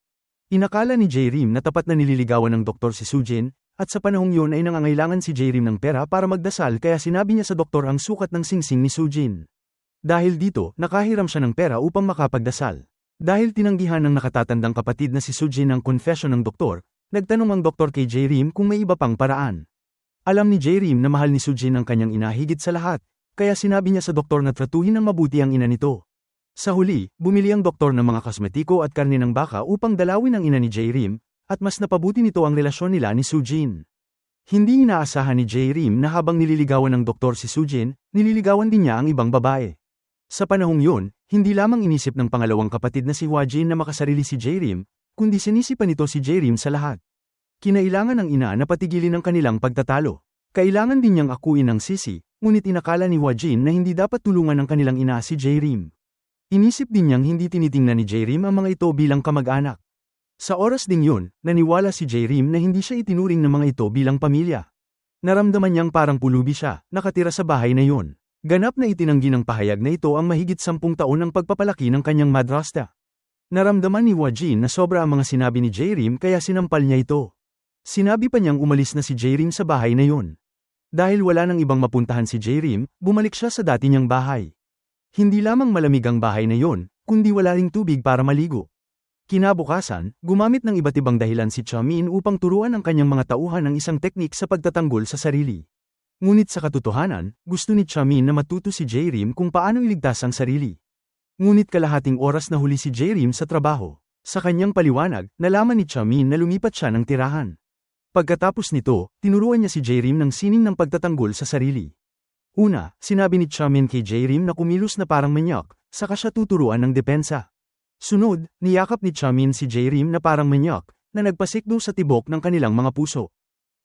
Speaker 1: Inakala ni J-Rim na tapat na nililigawan ng doktor si Soo-jin, at sa panahong yun ay nangangailangan si J-Rim ng pera para magdasal kaya sinabi niya sa doktor ang sukat ng singsing ni Soo-jin. Dahil dito, nakahiram siya ng pera upang makapagdasal. Dahil tinanggihan ng nakatatandang kapatid na si Soo-jin ang confession ng doktor, nagtanong ang doktor kay J-Rim kung may iba pang paraan. Alam ni J-Rim na mahal ni Soo-jin ang kanyang ina higit sa lahat. Kaya sinabi niya sa doktor na tratuhin ng mabuti ang ina nito. Sa huli, bumili ang doktor ng mga kosmetiko at karne ng baka upang dalawin ang ina ni J-Rim, at mas napabuti nito ang relasyon nila ni Soo-jin. Hindi inaasahan ni J-Rim na habang nililigawan ng doktor si Soo-jin, nililigawan din niya ang ibang babae. Sa panahong yun, hindi lamang inisip ng pangalawang kapatid na si Hwa-jin na makasarili si J-Rim, kundi sinisipan nito si J-Rim sa lahat. Kinailangan ng ina na patigilin ang kanilang pagtatalo. Kailangan din niyang akuin ang sisi, ngunit inakala ni Hwa-jin na hindi dapat tulungan ng kanilang ina si J-Rim. Inisip din niyang hindi tinitingnan ni J-Rim ang mga ito bilang kamag-anak. Sa oras ding yun, naniwala si J-Rim na hindi siya itinuring ng mga ito bilang pamilya. Naramdaman niyang parang pulubi siya, nakatira sa bahay na yun. Ganap na itinanggi ng pahayag na ito ang mahigit 10 taon ng pagpapalaki ng kanyang madrasta. Naramdaman ni Hwa-jin na sobra ang mga sinabi ni J-Rim kaya sinampal niya ito. Sinabi pa niyang umalis na si J-Rim sa bahay na yun. Dahil wala nang ibang mapuntahan si J-Rim, bumalik siya sa dati niyang bahay. Hindi lamang malamig ang bahay na yon, kundi wala ring tubig para maligo. Kinabukasan, gumamit ng iba't ibang dahilan si Chamin upang turuan ang kanyang mga tauhan ng isang teknik sa pagtatanggol sa sarili. Ngunit sa katotohanan, gusto ni Chamin na matuto si J-Rim kung paano iligtas ang sarili. Ngunit kalahating oras na huli si J-Rim sa trabaho. Sa kanyang paliwanag, nalaman ni Chamin na lumipat siya ng tirahan. Pagkatapos nito, tinuruan niya si J-Rim ng sining ng pagtatanggol sa sarili. Una, sinabi ni Chamin kay J-Rim na kumilos na parang manyak, saka siya tuturuan ng depensa. Sunod, niyakap ni Chamin si J-Rim na parang manyak, na nagpasikdo sa tibok ng kanilang mga puso.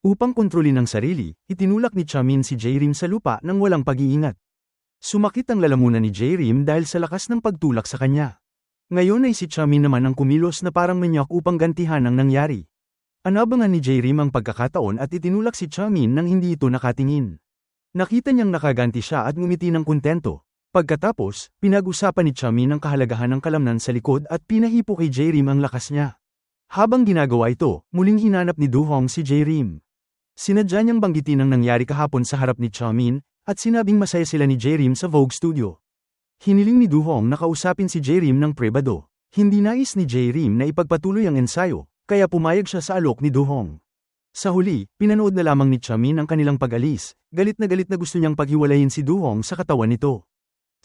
Speaker 1: Upang kontrolin ang sarili, itinulak ni Chamin si J-Rim sa lupa nang walang pag-iingat. Sumakit ang lalamunan ni J-Rim dahil sa lakas ng pagtulak sa kanya. Ngayon ay si Chamin naman ang kumilos na parang manyak upang gantihan ang nangyari. Anabangan ni J-Rim ang pagkakataon at itinulak si Chamin nang hindi ito nakatingin. Nakita niyang nakaganti siya at ngumiti ng kontento. Pagkatapos, pinag-usapan ni Chamin ang kahalagahan ng kalamnan sa likod at pinahipo kay J-Rim ang lakas niya. Habang ginagawa ito, muling hinanap ni Do-hong si J-Rim. Sinadya niyang banggitin ang nangyari kahapon sa harap ni Chamin, at sinabing masaya sila ni J-Rim sa Vogue Studio. Hiniling ni Do-hong na kausapin si J-Rim ng pribado. Hindi nais ni J-Rim na ipagpatuloy ang ensayo, kaya pumayag siya sa alok ni Do-hong. Sa huli, pinanood na lamang ni Chamin ang kanilang pag-alis, galit na gusto niyang paghiwalayin si Do-hong sa katawan nito.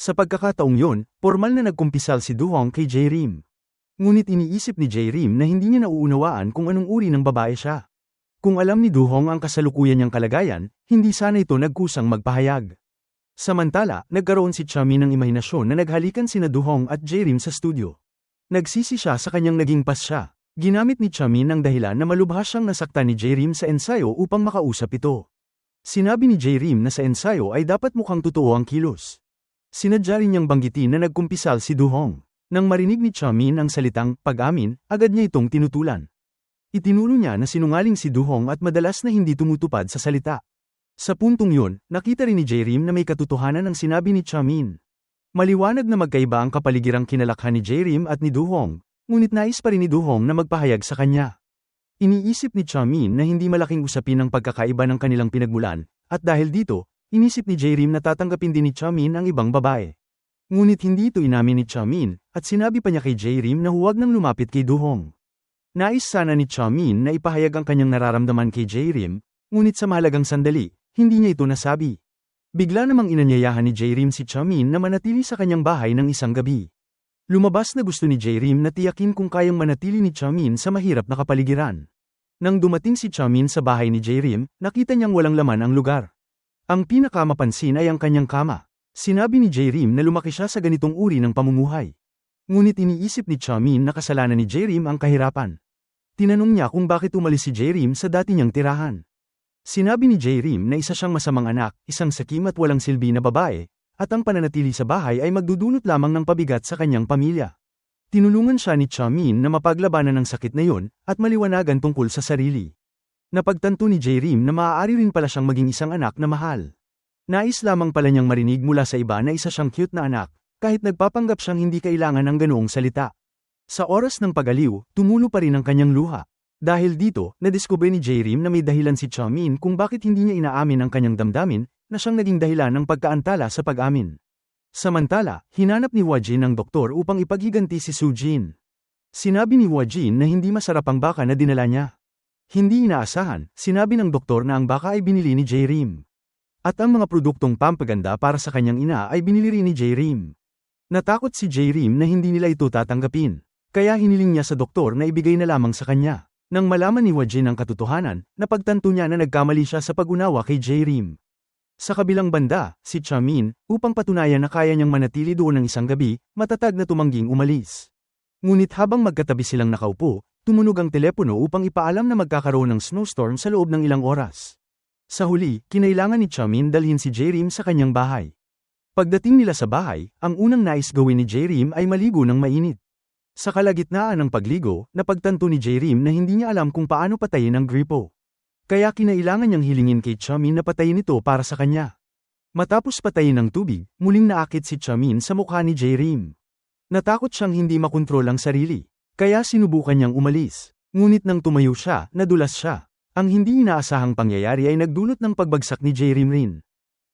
Speaker 1: Sa pagkakataong yon, formal na nagkumpisal si Do-hong kay J-Rim. Ngunit iniisip ni J-Rim na hindi niya nauunawaan kung anong uri ng babae siya. Kung alam ni Do-hong ang kasalukuyan niyang kalagayan, hindi sana ito nagkusang magpahayag. Samantala, nagkaroon si Chamin ng imahinasyon na naghalikan sina Do-hong at J-Rim sa studio. Nagsisi siya sa kanyang naging pasya. Ginamit ni Chamin ang dahilan na malubhas siyang nasaktan ni J-Rim sa ensayo upang makausap ito. Sinabi ni J-Rim na sa ensayo ay dapat mukhang totoo ang kilos. Sinadya rin niyang banggitin na nagkumpisal si Do-hong. Nang marinig ni Chamin ang salitang pag-amin, agad niya itong tinutulan. Itinuro niya na sinungaling si Do-hong at madalas na hindi tumutupad sa salita. Sa puntong yun, nakita rin ni J-Rim na may katotohanan ang sinabi ni Chamin. Maliwanag na magkaiba ang kapaligirang kinalakhan ni Jae-rim at ni Do-hong, ngunit nais pa rin ni Do-hong na magpahayag sa kanya. Iniisip ni Cha-min na hindi malaking usapin ang pagkakaiba ng kanilang pinagmulan, at dahil dito, inisip ni Jae-rim na tatanggapin din ni Cha-min ang ibang babae. Ngunit hindi ito inamin ni Cha-min, at sinabi pa niya kay Jae-rim na huwag nang lumapit kay Do-hong. Nais sana ni Cha-min na ipahayag ang kanyang nararamdaman kay Jae-rim, ngunit sa mahalagang sandali, hindi niya ito nasabi. Bigla namang inanyayahan ni Jae-rim si Cha-min na manatili sa kanyang bahay ng isang gabi. Lumabas na gusto ni Jae-rim na tiyakin kung kayang manatili ni Cha-min sa mahirap na kapaligiran. Nang dumating si Cha-min sa bahay ni Jae-rim, nakita niyang walang laman ang lugar. Ang pinakamapansin ay ang kanyang kama. Sinabi ni Jae-rim na lumaki siya sa ganitong uri ng pamumuhay. Ngunit iniisip ni Cha-min na kasalanan ni Jae-rim ang kahirapan. Tinanong niya kung bakit umalis si Jae-rim sa dati niyang tirahan. Sinabi ni Jae-rim na isa siyang masamang anak, isang sakim at walang silbi na babae, at ang pananatili sa bahay ay magdudulot lamang ng pabigat sa kanyang pamilya. Tinulungan siya ni Cha-min na mapaglabanan ng sakit na yon, at maliwanagan tungkol sa sarili. Napagtanto ni Jae-rim na maaari rin pala siyang maging isang anak na mahal. Nais lamang pala niyang marinig mula sa iba na isa siyang cute na anak, kahit nagpapanggap siyang hindi kailangan ng ganoong salita. Sa oras ng pag-aliw, tumulo pa rin ang kanyang luha. Dahil dito, nadiskubre ni Jae-rim na may dahilan si Cha-min kung bakit hindi niya inaamin ang kanyang damdamin, na siyang naging dahilan ng pagkaantala sa pag-amin. Samantala, hinanap ni Hwa-jin ang doktor upang ipaghiganti si Soo-jin. Sinabi ni Hwa-jin na hindi masarap ang baka na dinala niya. Hindi inaasahan, sinabi ng doktor na ang baka ay binili ni Jae-rim. At ang mga produktong pampaganda para sa kanyang ina ay binili rin ni Jae-rim. Natakot si Jae-rim na hindi nila ito tatanggapin, kaya hiniling niya sa doktor na ibigay na lamang sa kanya. Nang malaman ni Hwa-jin ang katotohanan, napagtanto niya na nagkamali siya sa pag-unawa kay Jae-rim. Sa kabilang banda, si Cha-min, upang patunayan na kaya niyang manatili doon ng isang gabi, matatag na tumangging umalis. Ngunit habang magkatabi silang nakaupo, tumunog ang telepono upang ipaalam na magkakaroon ng snowstorm sa loob ng ilang oras. Sa huli, kinailangan ni Cha-min dalhin si Jae-rim sa kanyang bahay. Pagdating nila sa bahay, ang unang nais gawin ni Jae-rim ay maligo ng mainit. Sa kalagitnaan ng pagligo, napagtanto ni Jae-rim na hindi niya alam kung paano patayin ang gripo. Kaya kinailangan niyang hilingin kay Cha-min na patayin ito para sa kanya. Matapos patayin ng tubig, muling naakit si Cha-min sa mukha ni Jae-rim. Natakot siyang hindi makontrol ang sarili, kaya sinubukan niyang umalis. Ngunit nang tumayo siya, nadulas siya. Ang hindi inaasahang pangyayari ay nagdulot ng pagbagsak ni Jae-rim rin.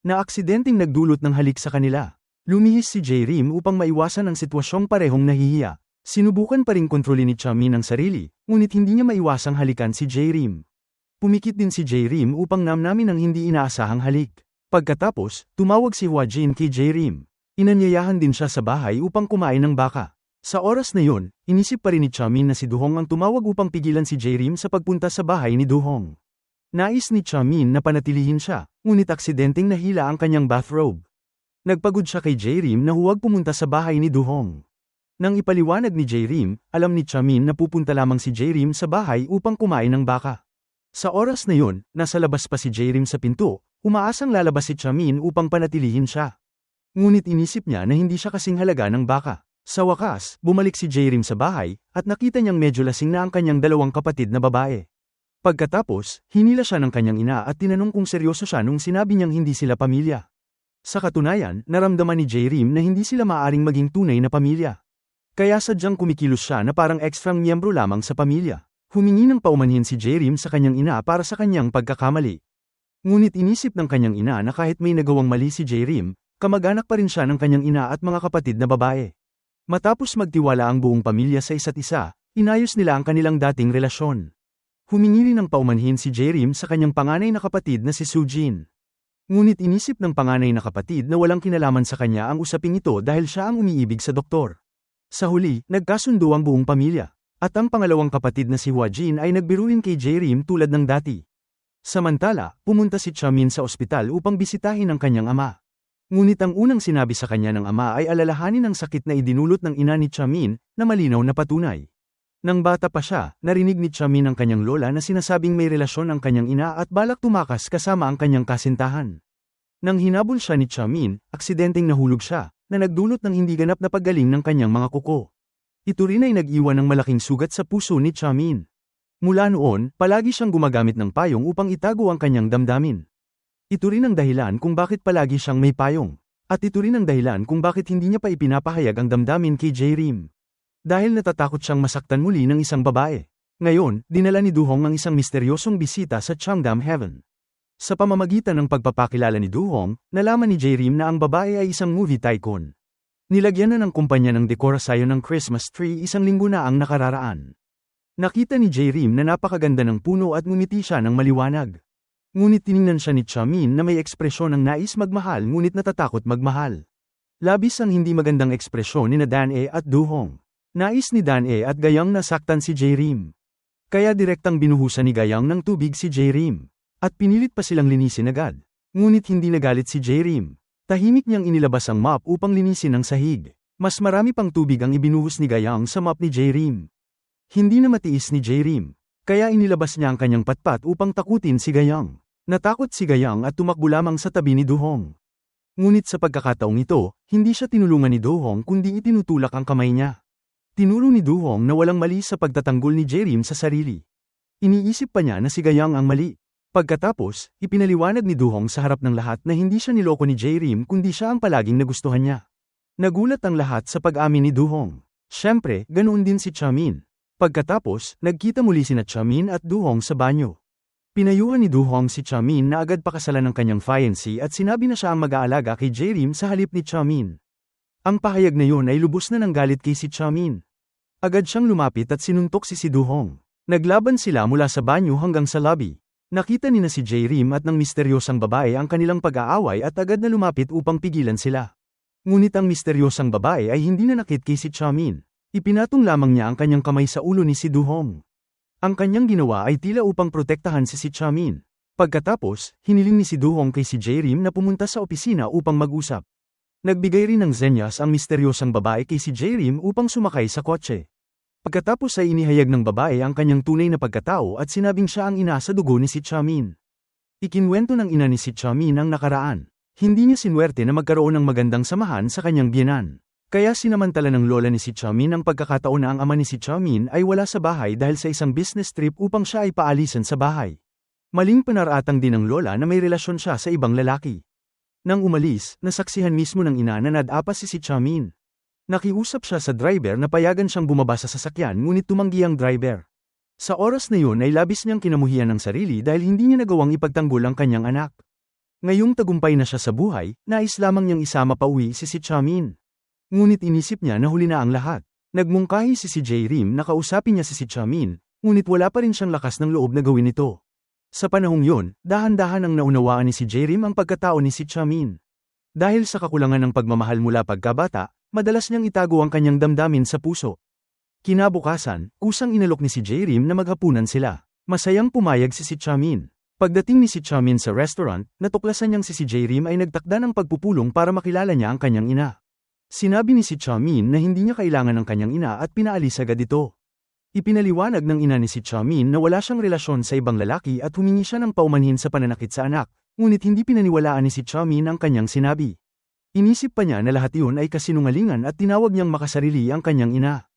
Speaker 1: Na aksidenteng nagdulot ng halik sa kanila. Lumihis si Jae-rim upang maiwasan ang sitwasyong parehong nahihiya. Sinubukan pa ring kontrolin ni Cha-min ang sarili, ngunit hindi niya maiwasang halikan si Jae-rim. Pumikit din si Jae-rim upang namnamin ang hindi inaasahang halik. Pagkatapos, tumawag si Hwa-jin kay Jae-rim. Inanyayahan din siya sa bahay upang kumain ng baka. Sa oras na yon, inisip pa rin ni Cha-min na si Do-hong ang tumawag upang pigilan si Jae-rim sa pagpunta sa bahay ni Do-hong. Nais ni Cha-min na panatilihin siya, ngunit aksidenteng nahila ang kanyang bathrobe. Nagpagod siya kay Jae-rim na huwag pumunta sa bahay ni Do-hong. Nang ipaliwanag ni Jae-rim, alam ni Cha-min na pupunta lamang si Jae-rim sa bahay upang kumain ng baka. Sa oras na yon, nasa labas pa si Jae-rim sa pinto, umaasang lalabas si Cha-min upang panatilihin siya. Ngunit inisip niya na hindi siya kasing halaga ng baka. Sa wakas, bumalik si Jae-rim sa bahay, at nakita niyang medyo lasing na ang kanyang dalawang kapatid na babae. Pagkatapos, hinila siya ng kanyang ina at tinanong kung seryoso siya nung sinabi niyang hindi sila pamilya. Sa katunayan, naramdaman ni Jae-rim na hindi sila maaaring maging tunay na pamilya. Kaya sadyang kumikilos siya na parang ekstrang miyembro lamang sa pamilya. Humingi ng paumanhin si Jae-rim sa kanyang ina para sa kanyang pagkakamali. Ngunit inisip ng kanyang ina na kahit may nagawang mali si Jae-rim, kamag-anak pa rin siya ng kanyang ina at mga kapatid na babae. Matapos magtiwala ang buong pamilya sa isa't isa, inayos nila ang kanilang dating relasyon. Humingi rin ng paumanhin si Jae-rim sa kanyang panganay na kapatid na si Soo-jin. Ngunit inisip ng panganay na kapatid na walang kinalaman sa kanya ang usaping ito dahil siya ang umiibig sa doktor. Sa huli, nagkasundo ang buong pamilya. At ang pangalawang kapatid na si Hwa-jin ay nagbiruin kay Jae-rim tulad ng dati. Samantala, pumunta si Cha-min sa ospital upang bisitahin ang kanyang ama. Ngunit ang unang sinabi sa kanya ng ama ay alalahanin ang sakit na idinulot ng ina ni Cha-min na malinaw na patunay. Nang bata pa siya, narinig ni Cha-min ang kanyang lola na sinasabing may relasyon ang kanyang ina at balak tumakas kasama ang kanyang kasintahan. Nang hinabol siya ni Cha-min, aksidenteng nahulog siya, na nagdulot ng hindi ganap na paggaling ng kanyang mga kuko. Ito rin ay nag-iwan ng malaking sugat sa puso ni Cha-min. Mula noon, palagi siyang gumagamit ng payong upang itago ang kanyang damdamin. Ito rin ang dahilan kung bakit palagi siyang may payong. At ito rin ang dahilan kung bakit hindi niya pa ipinapahayag ang damdamin kay J-Rim. Dahil natatakot siyang masaktan muli ng isang babae. Ngayon, dinala ni Du-hong ang isang misteryosong bisita sa Cheongdam Heaven. Sa pamamagitan ng pagpapakilala ni Du-hong, nalaman ni J-Rim na ang babae ay isang movie tycoon. Nilagyan na ng kumpanya ng dekorasyon ng Christmas tree isang linggo na ang nakararaan. Nakita ni J-Rim na napakaganda ng puno at ngumiti siya ng maliwanag. Ngunit tiningnan siya ni Chamin na may ekspresyon ng nais magmahal ngunit natatakot magmahal. Labis ang hindi magandang ekspresyon ni Dan-e at Du-hong. Nais ni Dan-e at Gayang na saktan si J-Rim. Kaya direktang binuhusan ni Gayang ng tubig si J-Rim. At pinilit pa silang linisin agad. Ngunit hindi nagalit si J-Rim. Tahimik niyang inilabas ang mop upang linisin ang sahig. Mas marami pang tubig ang ibinuhos ni Gayang sa mop ni J-Rim. Hindi na matiis ni J-Rim. Kaya inilabas niya ang kanyang patpat upang takutin si Gayang. Natakot si Gayang at tumakbo lamang sa tabi ni Du-hong. Ngunit sa pagkakataong ito, hindi siya tinulungan ni Du-hong kundi itinutulak ang kamay niya. Tinuro ni Du-hong na walang mali sa pagtatanggol ni J-Rim sa sarili. Iniisip pa niya na si Gayang ang mali. Pagkatapos, ipinaliwanag ni Du-hong sa harap ng lahat na hindi siya niloko ni J-Rim kundi siya ang palaging nagustuhan niya. Nagulat ang lahat sa pag-amin ni Du-hong. Siyempre, ganoon din si Chamin. Pagkatapos, nagkita muli sina Chamin at Du-hong sa banyo. Pinayuhan ni Du-hong si Chamin na agad pakasalan ng kanyang fiancé at sinabi na siya ang mag-aalaga kay J-Rim sa halip ni Chamin. Ang pahayag na yun ay lubos na ng galit kay si Chamin. Agad siyang lumapit at sinuntok si Du-hong. Naglaban sila mula sa banyo hanggang sa lobby. Nakita ni na si J-Rim at ng misteryosang babae ang kanilang pag-aaway at agad na lumapit upang pigilan sila. Ngunit ang misteryosang babae ay hindi nanakit kay si Chamin. Ipinatong lamang niya ang kanyang kamay sa ulo ni si Du-hong. Ang kanyang ginawa ay tila upang protektahan si Chamin. Pagkatapos, hiniling ni si Du-hong kay si J-Rim na pumunta sa opisina upang mag-usap. Nagbigay rin ng senyas ang misteryosang babae kay si J-Rim upang sumakay sa kotse. Pagkatapos ay inihayag ng babae ang kanyang tunay na pagkatao at sinabing siya ang ina sa dugo ni si Chamin. Ikinwento ng ina ni si Chamin ang nakaraan. Hindi niya sinwerte na magkaroon ng magandang samahan sa kanyang biyenan. Kaya sinamantala ng lola ni si Chamin ang pagkakataon na ang ama ni si Chamin ay wala sa bahay dahil sa isang business trip upang siya ay paalisan sa bahay. Maling panaratang din ng lola na may relasyon siya sa ibang lalaki. Nang umalis, nasaksihan mismo ng ina na nadapa si Chamin. Nakiusap siya sa driver na payagan siyang bumaba sa sasakyan ngunit tumanggi ang driver. Sa oras na yun ay labis niyang kinamuhian ng sarili dahil hindi niya nagawang ipagtanggol ang kanyang anak. Ngayong tagumpay na siya sa buhay, nais lamang niyang isama pa uwi si Chamin. Ngunit inisip niya na huli na ang lahat. Nagmungkahi si J-Rim na kausapin niya si Chamin, ngunit wala pa rin siyang lakas ng loob na gawin ito. Sa panahong yun, dahan-dahan ang naunawaan ni si J-Rim ang pagkatao ni si Chamin. Dahil sa kakulangan ng pagmamahal mula pagkabata, madalas niyang itago ang kanyang damdamin sa puso. Kinabukasan, kusang inalok ni si J-Rim na maghapunan sila. Masayang pumayag si Chamin. Pagdating ni si Chamin sa restaurant, natuklasan niyang si J-Rim ay nagtakda ng pagpupulong para makilala niya ang kanyang ina. Sinabi ni si Chamin na hindi niya kailangan ng kanyang ina at pinaalis agad ito. Ipinaliwanag ng ina ni si Chamin na wala siyang relasyon sa ibang lalaki at humingi siya ng paumanhin sa pananakit sa anak, ngunit hindi pinaniwalaan ni si Chamin ang kanyang sinabi. Inisip pa niya na lahat iyon ay kasinungalingan at tinawag niyang makasarili ang kanyang ina.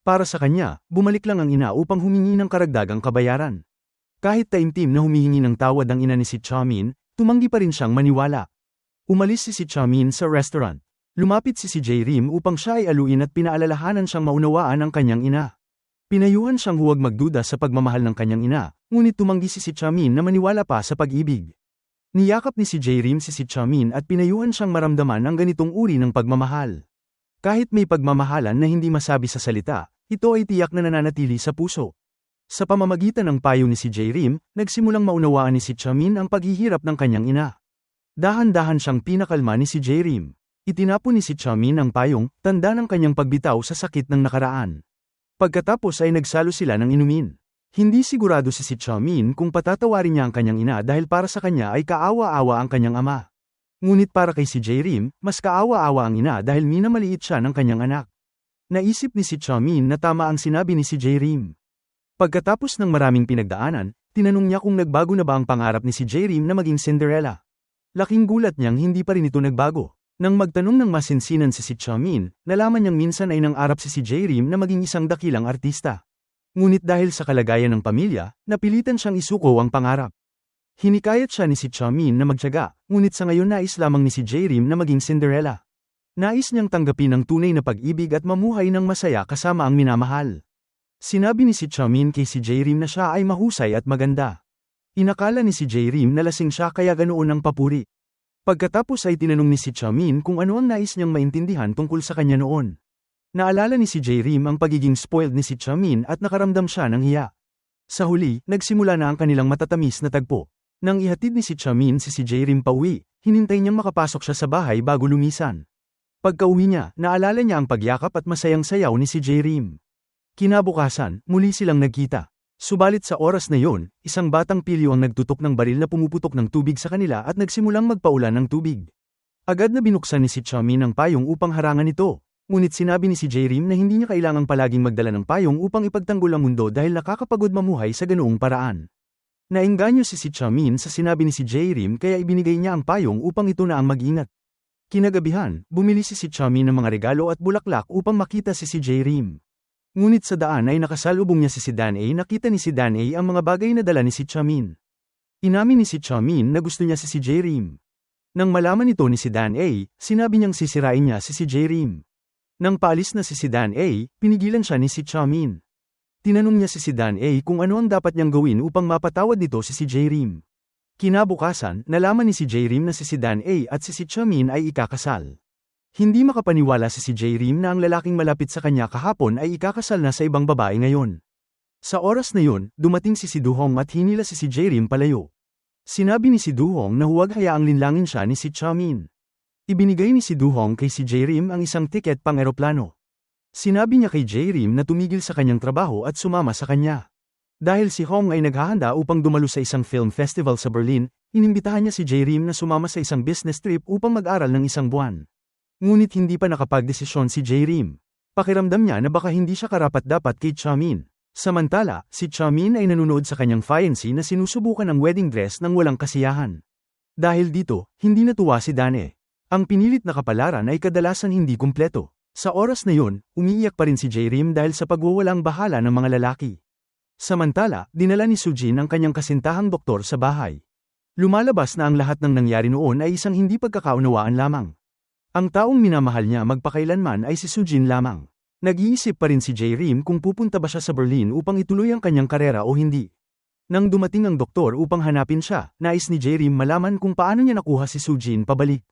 Speaker 1: Para sa kanya, bumalik lang ang ina upang humingi ng karagdagang kabayaran. Kahit taimtim na humihingi ng tawad ang ina ni si Chamin, tumanggi pa rin siyang maniwala. Umalis si Chamin sa restaurant. Lumapit si J-Rim upang siya ay aluin at pinaalalahanan siyang maunawaan ang kanyang ina. Pinayuhan siyang huwag magduda sa pagmamahal ng kanyang ina, ngunit tumanggi si Chamin na maniwala pa sa pag-ibig. Niyakap ni si J-Rim si Chamin at pinayuhan siyang maramdaman ang ganitong uri ng pagmamahal. Kahit may pagmamahalan na hindi masabi sa salita, ito ay tiyak na nananatili sa puso. Sa pamamagitan ng payo ni si J-Rim, nagsimulang maunawaan ni si Chamin ang paghihirap ng kanyang ina. Dahan-dahan siyang pinakalma ni si J-Rim. Itinapon ni si Chamin ang payong, tanda ng kanyang pagbitaw sa sakit ng nakaraan. Pagkatapos ay nagsalo sila ng inumin. Hindi sigurado si Chamin kung patatawarin niya ang kanyang ina dahil para sa kanya ay kaawa-awa ang kanyang ama. Ngunit para kay si J-Rim, mas kaawa-awa ang ina dahil minamaliit siya ng kanyang anak. Naisip ni si Chamin na tama ang sinabi ni si J-Rim. Pagkatapos ng maraming pinagdaanan, tinanong niya kung nagbago na ba ang pangarap ni si J-Rim na maging Cinderella. Laking gulat niyang hindi pa rin ito nagbago. Nang magtanong ng masinsinan si Chamin, nalaman niyang minsan ay nangarap si J-Rim na maging isang dakilang artista. Ngunit dahil sa kalagayan ng pamilya, napilitan siyang isuko ang pangarap. Hinikayat siya ni si Chamin na magtiyaga, ngunit sa ngayon nais lamang ni si J-Rim na maging Cinderella. Nais niyang tanggapin ang tunay na pag-ibig at mamuhay ng masaya kasama ang minamahal. Sinabi ni si Chamin kay si J-Rim na siya ay mahusay at maganda. Inakala ni si J-Rim na lasing siya kaya ganoon ang papuri. Pagkatapos ay tinanong ni si Chamin kung ano ang nais niyang maintindihan tungkol sa kanya noon. Naalala ni si J-Rim ang pagiging spoiled ni si Chamin at nakaramdam siya ng hiya. Sa huli, nagsimula na ang kanilang matatamis na tagpo. Nang ihatid ni si Chamin si J-Rim pauwi, hinintay niyang makapasok siya sa bahay bago lumisan. Pagkauwi niya, naalala niya ang pagyakap at masayang sayaw ni si J-Rim. Kinabukasan, muli silang nagkita. Subalit sa oras na yon, isang batang pilyo ang nagtutok ng baril na pumuputok ng tubig sa kanila at nagsimulang magpaulan ng tubig. Agad na binuksan ni si Chamin ang payong upang harangan ito. Ngunit sinabi ni si J-Rim na hindi niya kailangang palaging magdala ng payong upang ipagtanggol ang mundo dahil nakakapagod mamuhay sa ganoong paraan. Naengganyo si Chamin sa sinabi ni si J-Rim kaya ibinigay niya ang payong upang ito na ang mag-ingat. Kinagabihan, bumili si Chamin ng mga regalo at bulaklak upang makita si J-Rim. Ngunit sa daan ay nakasalubong niya si Dan-A. Nakita ni si Dan-A ang mga bagay na dala ni si Chamin. Inamin ni si Chamin na gusto niya si J-Rim. Nang malaman ito ni si Dan-A, sinabi niyang sisirain niya si J-Rim. Nang paalis na si Dan-A, pinigilan siya ni si Chamin. Tinanong niya si Dan-A kung ano ang dapat niyang gawin upang mapatawad nito si J-Rim. Kinabukasan, nalaman ni si J-Rim na si Dan-A at si Chamin ay ikakasal. Hindi makapaniwala si J-Rim na ang lalaking malapit sa kanya kahapon ay ikakasal na sa ibang babae ngayon. Sa oras na yun, dumating si Du-hong at hinila si J-Rim palayo. Sinabi ni si Du-hong na huwag hayaang linlangin siya ni si Chamin. Ibinigay ni si Du-hong kay si J-Rim ang isang tiket pang eroplano. Sinabi niya kay J-Rim na tumigil sa kanyang trabaho at sumama sa kanya. Dahil si Hong ay naghahanda upang dumalo sa isang film festival sa Berlin, inimbitahan niya si J-Rim na sumama sa isang business trip upang mag-aral ng isang buwan. Ngunit hindi pa nakapagdesisyon si J-Rim. Pakiramdam niya na baka hindi siya karapat-dapat kay Chamin. Samantala, si Chamin ay nanonood sa kanyang fiancé na sinusubukan ang wedding dress ng walang kasiyahan. Dahil dito, hindi natuwa si Dan-A. Ang pinilit na kapalaran ay kadalasan hindi kumpleto. Sa oras na yun, umiiyak pa rin si J-Rim dahil sa pagwawalang bahala ng mga lalaki. Samantala, dinala ni Sujin ang kanyang kasintahang doktor sa bahay. Lumalabas na ang lahat ng nangyari noon ay isang hindi pagkakaunawaan lamang. Ang taong minamahal niya magpakailanman ay si Sujin lamang. Nag-iisip pa rin si J-Rim kung pupunta ba siya sa Berlin upang ituloy ang kanyang karera o hindi. Nang dumating ang doktor upang hanapin siya, nais ni J-Rim malaman kung paano niya nakuha si Sujin pabalik.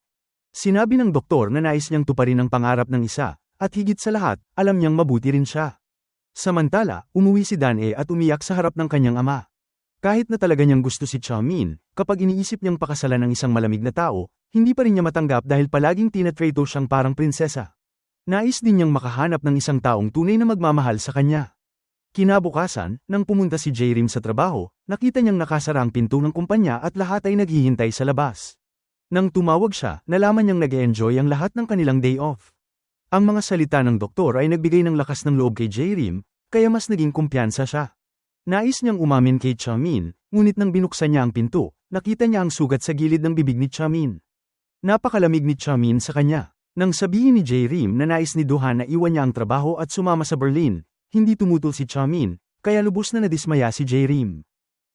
Speaker 1: Sinabi ng doktor na nais niyang tuparin ang pangarap ng isa, at higit sa lahat, alam niyang mabuti rin siya. Samantala, umuwi si Dan-A at umiyak sa harap ng kanyang ama. Kahit na talaga niyang gusto si Chamin, kapag iniisip niyang pakasalan ng isang malamig na tao, hindi pa rin niya matanggap dahil palaging tinatrato siyang parang prinsesa. Nais din niyang makahanap ng isang taong tunay na magmamahal sa kanya. Kinabukasan, nang pumunta si J-Rim sa trabaho, nakita niyang nakasara ang pinto ng kumpanya at lahat ay naghihintay sa labas. Nang tumawag siya, nalaman niyang nag-e-enjoy ang lahat ng kanilang day off. Ang mga salita ng doktor ay nagbigay ng lakas ng loob kay J-Rim, kaya mas naging kumpiyansa siya. Nais niyang umamin kay Chamin, ngunit nang binuksan niya ang pinto, nakita niya ang sugat sa gilid ng bibig ni Chamin. Napakalamig ni Chamin sa kanya. Nang sabihin ni J-Rim na nais ni Du-han na iwan niya ang trabaho at sumama sa Berlin, hindi tumutol si Chamin, kaya lubos na nadismaya si J-Rim.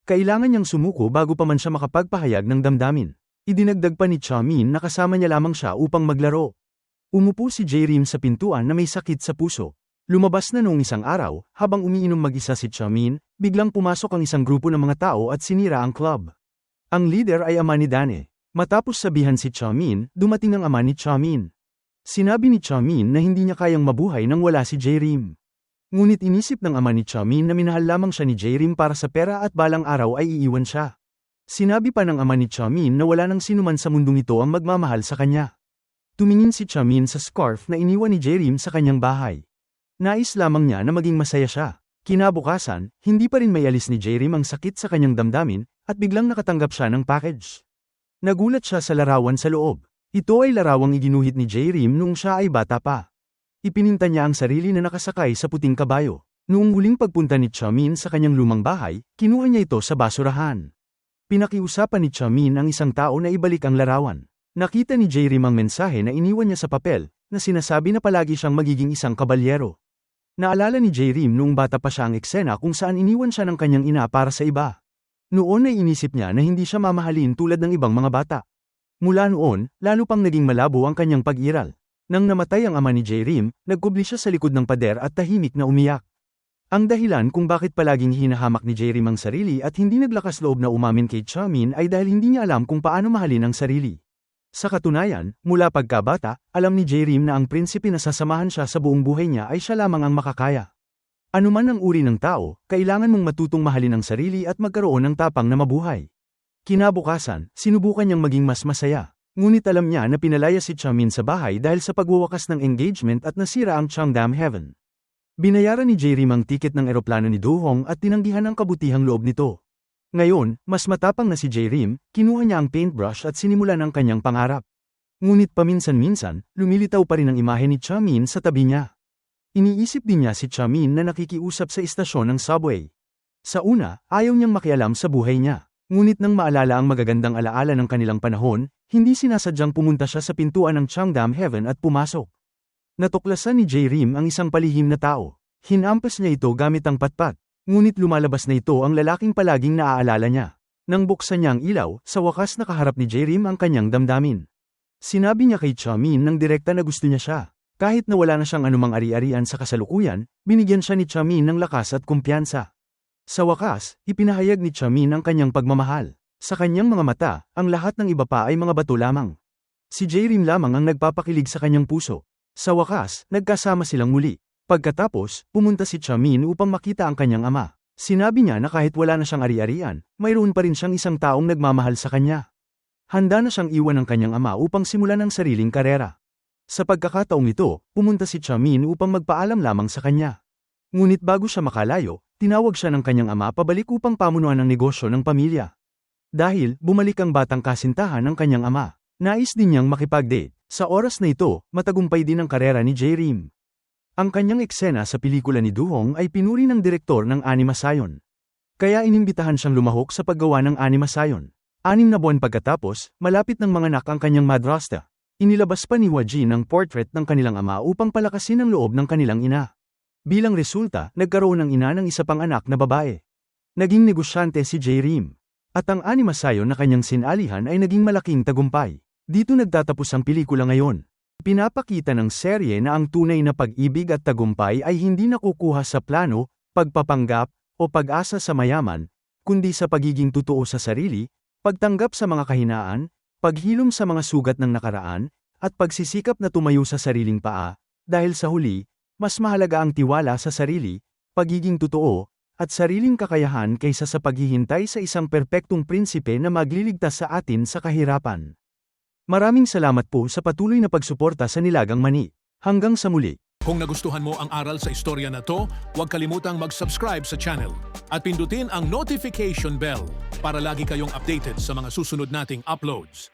Speaker 1: Kailangan niyang sumuko bago pa man siya makapagpahayag ng damdamin. Idinagdag pa ni Chamin na kasama niya lamang siya upang maglaro. Umupo si J-Rim sa pintuan na may sakit sa puso. Lumabas na noong isang araw, habang umiinom mag-isa si Chamin, biglang pumasok ang isang grupo ng mga tao at sinira ang club. Ang leader ay ama ni Dan-A. Matapos sabihan si Chamin, dumating ang ama ni Chamin. Sinabi ni Chamin na hindi niya kayang mabuhay nang wala si J-Rim. Ngunit inisip ng ama ni Chamin na minahal lamang siya ni J-Rim para sa pera at balang araw ay iiwan siya. Sinabi pa ng ama ni Chamin na wala nang sinuman sa mundong ito ang magmamahal sa kanya. Tumingin si Chamin sa scarf na iniwan ni J-Rim sa kanyang bahay. Nais lamang niya na maging masaya siya. Kinabukasan, hindi pa rin maialis ni J-Rim ang sakit sa kanyang damdamin, at biglang nakatanggap siya ng package. Nagulat siya sa larawan sa loob. Ito ay larawang iginuhit ni J-Rim noong siya ay bata pa. Ipininta niya ang sarili na nakasakay sa puting kabayo. Noong huling pagpunta ni Chamin sa kanyang lumang bahay, kinuha niya ito sa basurahan. Pinakiusapan ni Chamin ang isang tao na ibalik ang larawan. Nakita ni J-Rim ang mensahe na iniwan niya sa papel, na sinasabi na palagi siyang magiging isang kabalyero. Naalala ni J-Rim noong bata pa siya ang eksena kung saan iniwan siya ng kanyang ina para sa iba. Noon ay inisip niya na hindi siya mamahalin tulad ng ibang mga bata. Mula noon, lalo pang naging malabo ang kanyang pag-iral. Nang namatay ang ama ni J-Rim, nagkubli siya sa likod ng pader at tahimik na umiyak. Ang dahilan kung bakit palaging hinahamak ni J-Rim ang sarili at hindi naglakas loob na umamin kay Chamin ay dahil hindi niya alam kung paano mahalin ang sarili. Sa katunayan, mula pagkabata, alam ni J-Rim na ang prinsipe na sasamahan siya sa buong buhay niya ay siya lamang ang makakaya. Anuman ang uri ng tao, kailangan mong matutong mahalin ang sarili at magkaroon ng tapang na mabuhay. Kinabukasan, sinubukan niyang maging mas masaya. Ngunit alam niya na pinalaya si Chamin sa bahay dahil sa pagwawakas ng engagement at nasira ang Changdam Heaven. Binayaran ni J-Rim ang tiket ng eroplano ni Do-hong at tinanggihan ang kabutihang loob nito. Ngayon, mas matapang na si J-Rim, kinuha niya ang paintbrush at sinimulan ang kanyang pangarap. Ngunit paminsan-minsan, lumilitaw pa rin ang imahe ni Chamin sa tabi niya. Iniisip din niya si Chamin na nakikiusap sa istasyon ng subway. Sa una, ayaw niyang makialam sa buhay niya. Ngunit nang maalala ang magagandang alaala ng kanilang panahon, hindi sinasadyang pumunta siya sa pintuan ng Changdam Heaven at pumasok. Natuklasan ni J-Rim ang isang palihim na tao. Hinampas niya ito gamit ang patpat. Ngunit lumalabas na ito ang lalaking palaging naaalala niya. Nang buksan niya ang ilaw, sa wakas nakaharap ni J-Rim ang kanyang damdamin. Sinabi niya kay Chamin ng direkta na gusto niya siya. Kahit na wala na siyang anumang ari-arian sa kasalukuyan, binigyan siya ni Chamin ng lakas at kumpiyansa. Sa wakas, ipinahayag ni Chamin ang kanyang pagmamahal. Sa kanyang mga mata, ang lahat ng iba pa ay mga bato lamang. Si J-Rim lamang ang nagpapakilig sa kanyang puso. Sa wakas, nagkasama silang muli. Pagkatapos, pumunta si Chamin upang makita ang kanyang ama. Sinabi niya na kahit wala na siyang ari-arian, mayroon pa rin siyang isang taong nagmamahal sa kanya. Handa na siyang iwan ng kanyang ama upang simulan ang sariling karera. Sa pagkakataong ito, pumunta si Chamin upang magpaalam lamang sa kanya. Ngunit bago siya makalayo, tinawag siya ng kanyang ama pabalik upang pamunuan ang negosyo ng pamilya. Dahil, bumalik ang batang kasintahan ng kanyang ama. Nais din niyang makipag-date. Sa oras na ito, matagumpay din ang karera ni J-Rim. Ang kanyang eksena sa pelikula ni Do-hong ay pinuri ng direktor ng Animasayon. Kaya inimbitahan siyang lumahok sa paggawa ng Animasayon. 6 na buwan pagkatapos, malapit ng manganak ang kanyang madrasta. Inilabas pa ni Hwa-jin ang portrait ng kanilang ama upang palakasin ang loob ng kanilang ina. Bilang resulta, nagkaroon ng ina ng isa pang anak na babae. Naging negosyante si J-Rim. At ang Animasayon na kanyang sinalihan ay naging malaking tagumpay. Dito nagtatapos ang pelikula ngayon. Pinapakita ng serye na ang tunay na pag-ibig at tagumpay ay hindi nakukuha sa plano, pagpapanggap, o pag-asa sa mayaman, kundi sa pagiging totoo sa sarili, pagtanggap sa mga kahinaan, paghilom sa mga sugat ng nakaraan, at pagsisikap na tumayo sa sariling paa, dahil sa huli, mas mahalaga ang tiwala sa sarili, pagiging totoo, at sariling kakayahan kaysa sa paghihintay sa isang perpektong prinsipe na magliligtas sa atin sa kahirapan. Maraming salamat po sa patuloy na pagsuporta sa Nilagang Mani. Hanggang sa muli.
Speaker 2: Kung nagustuhan mo ang aral sa istorya na to, huwag kalimutang mag-subscribe sa channel at pindutin ang notification bell para lagi kayong updated sa mga susunod nating uploads.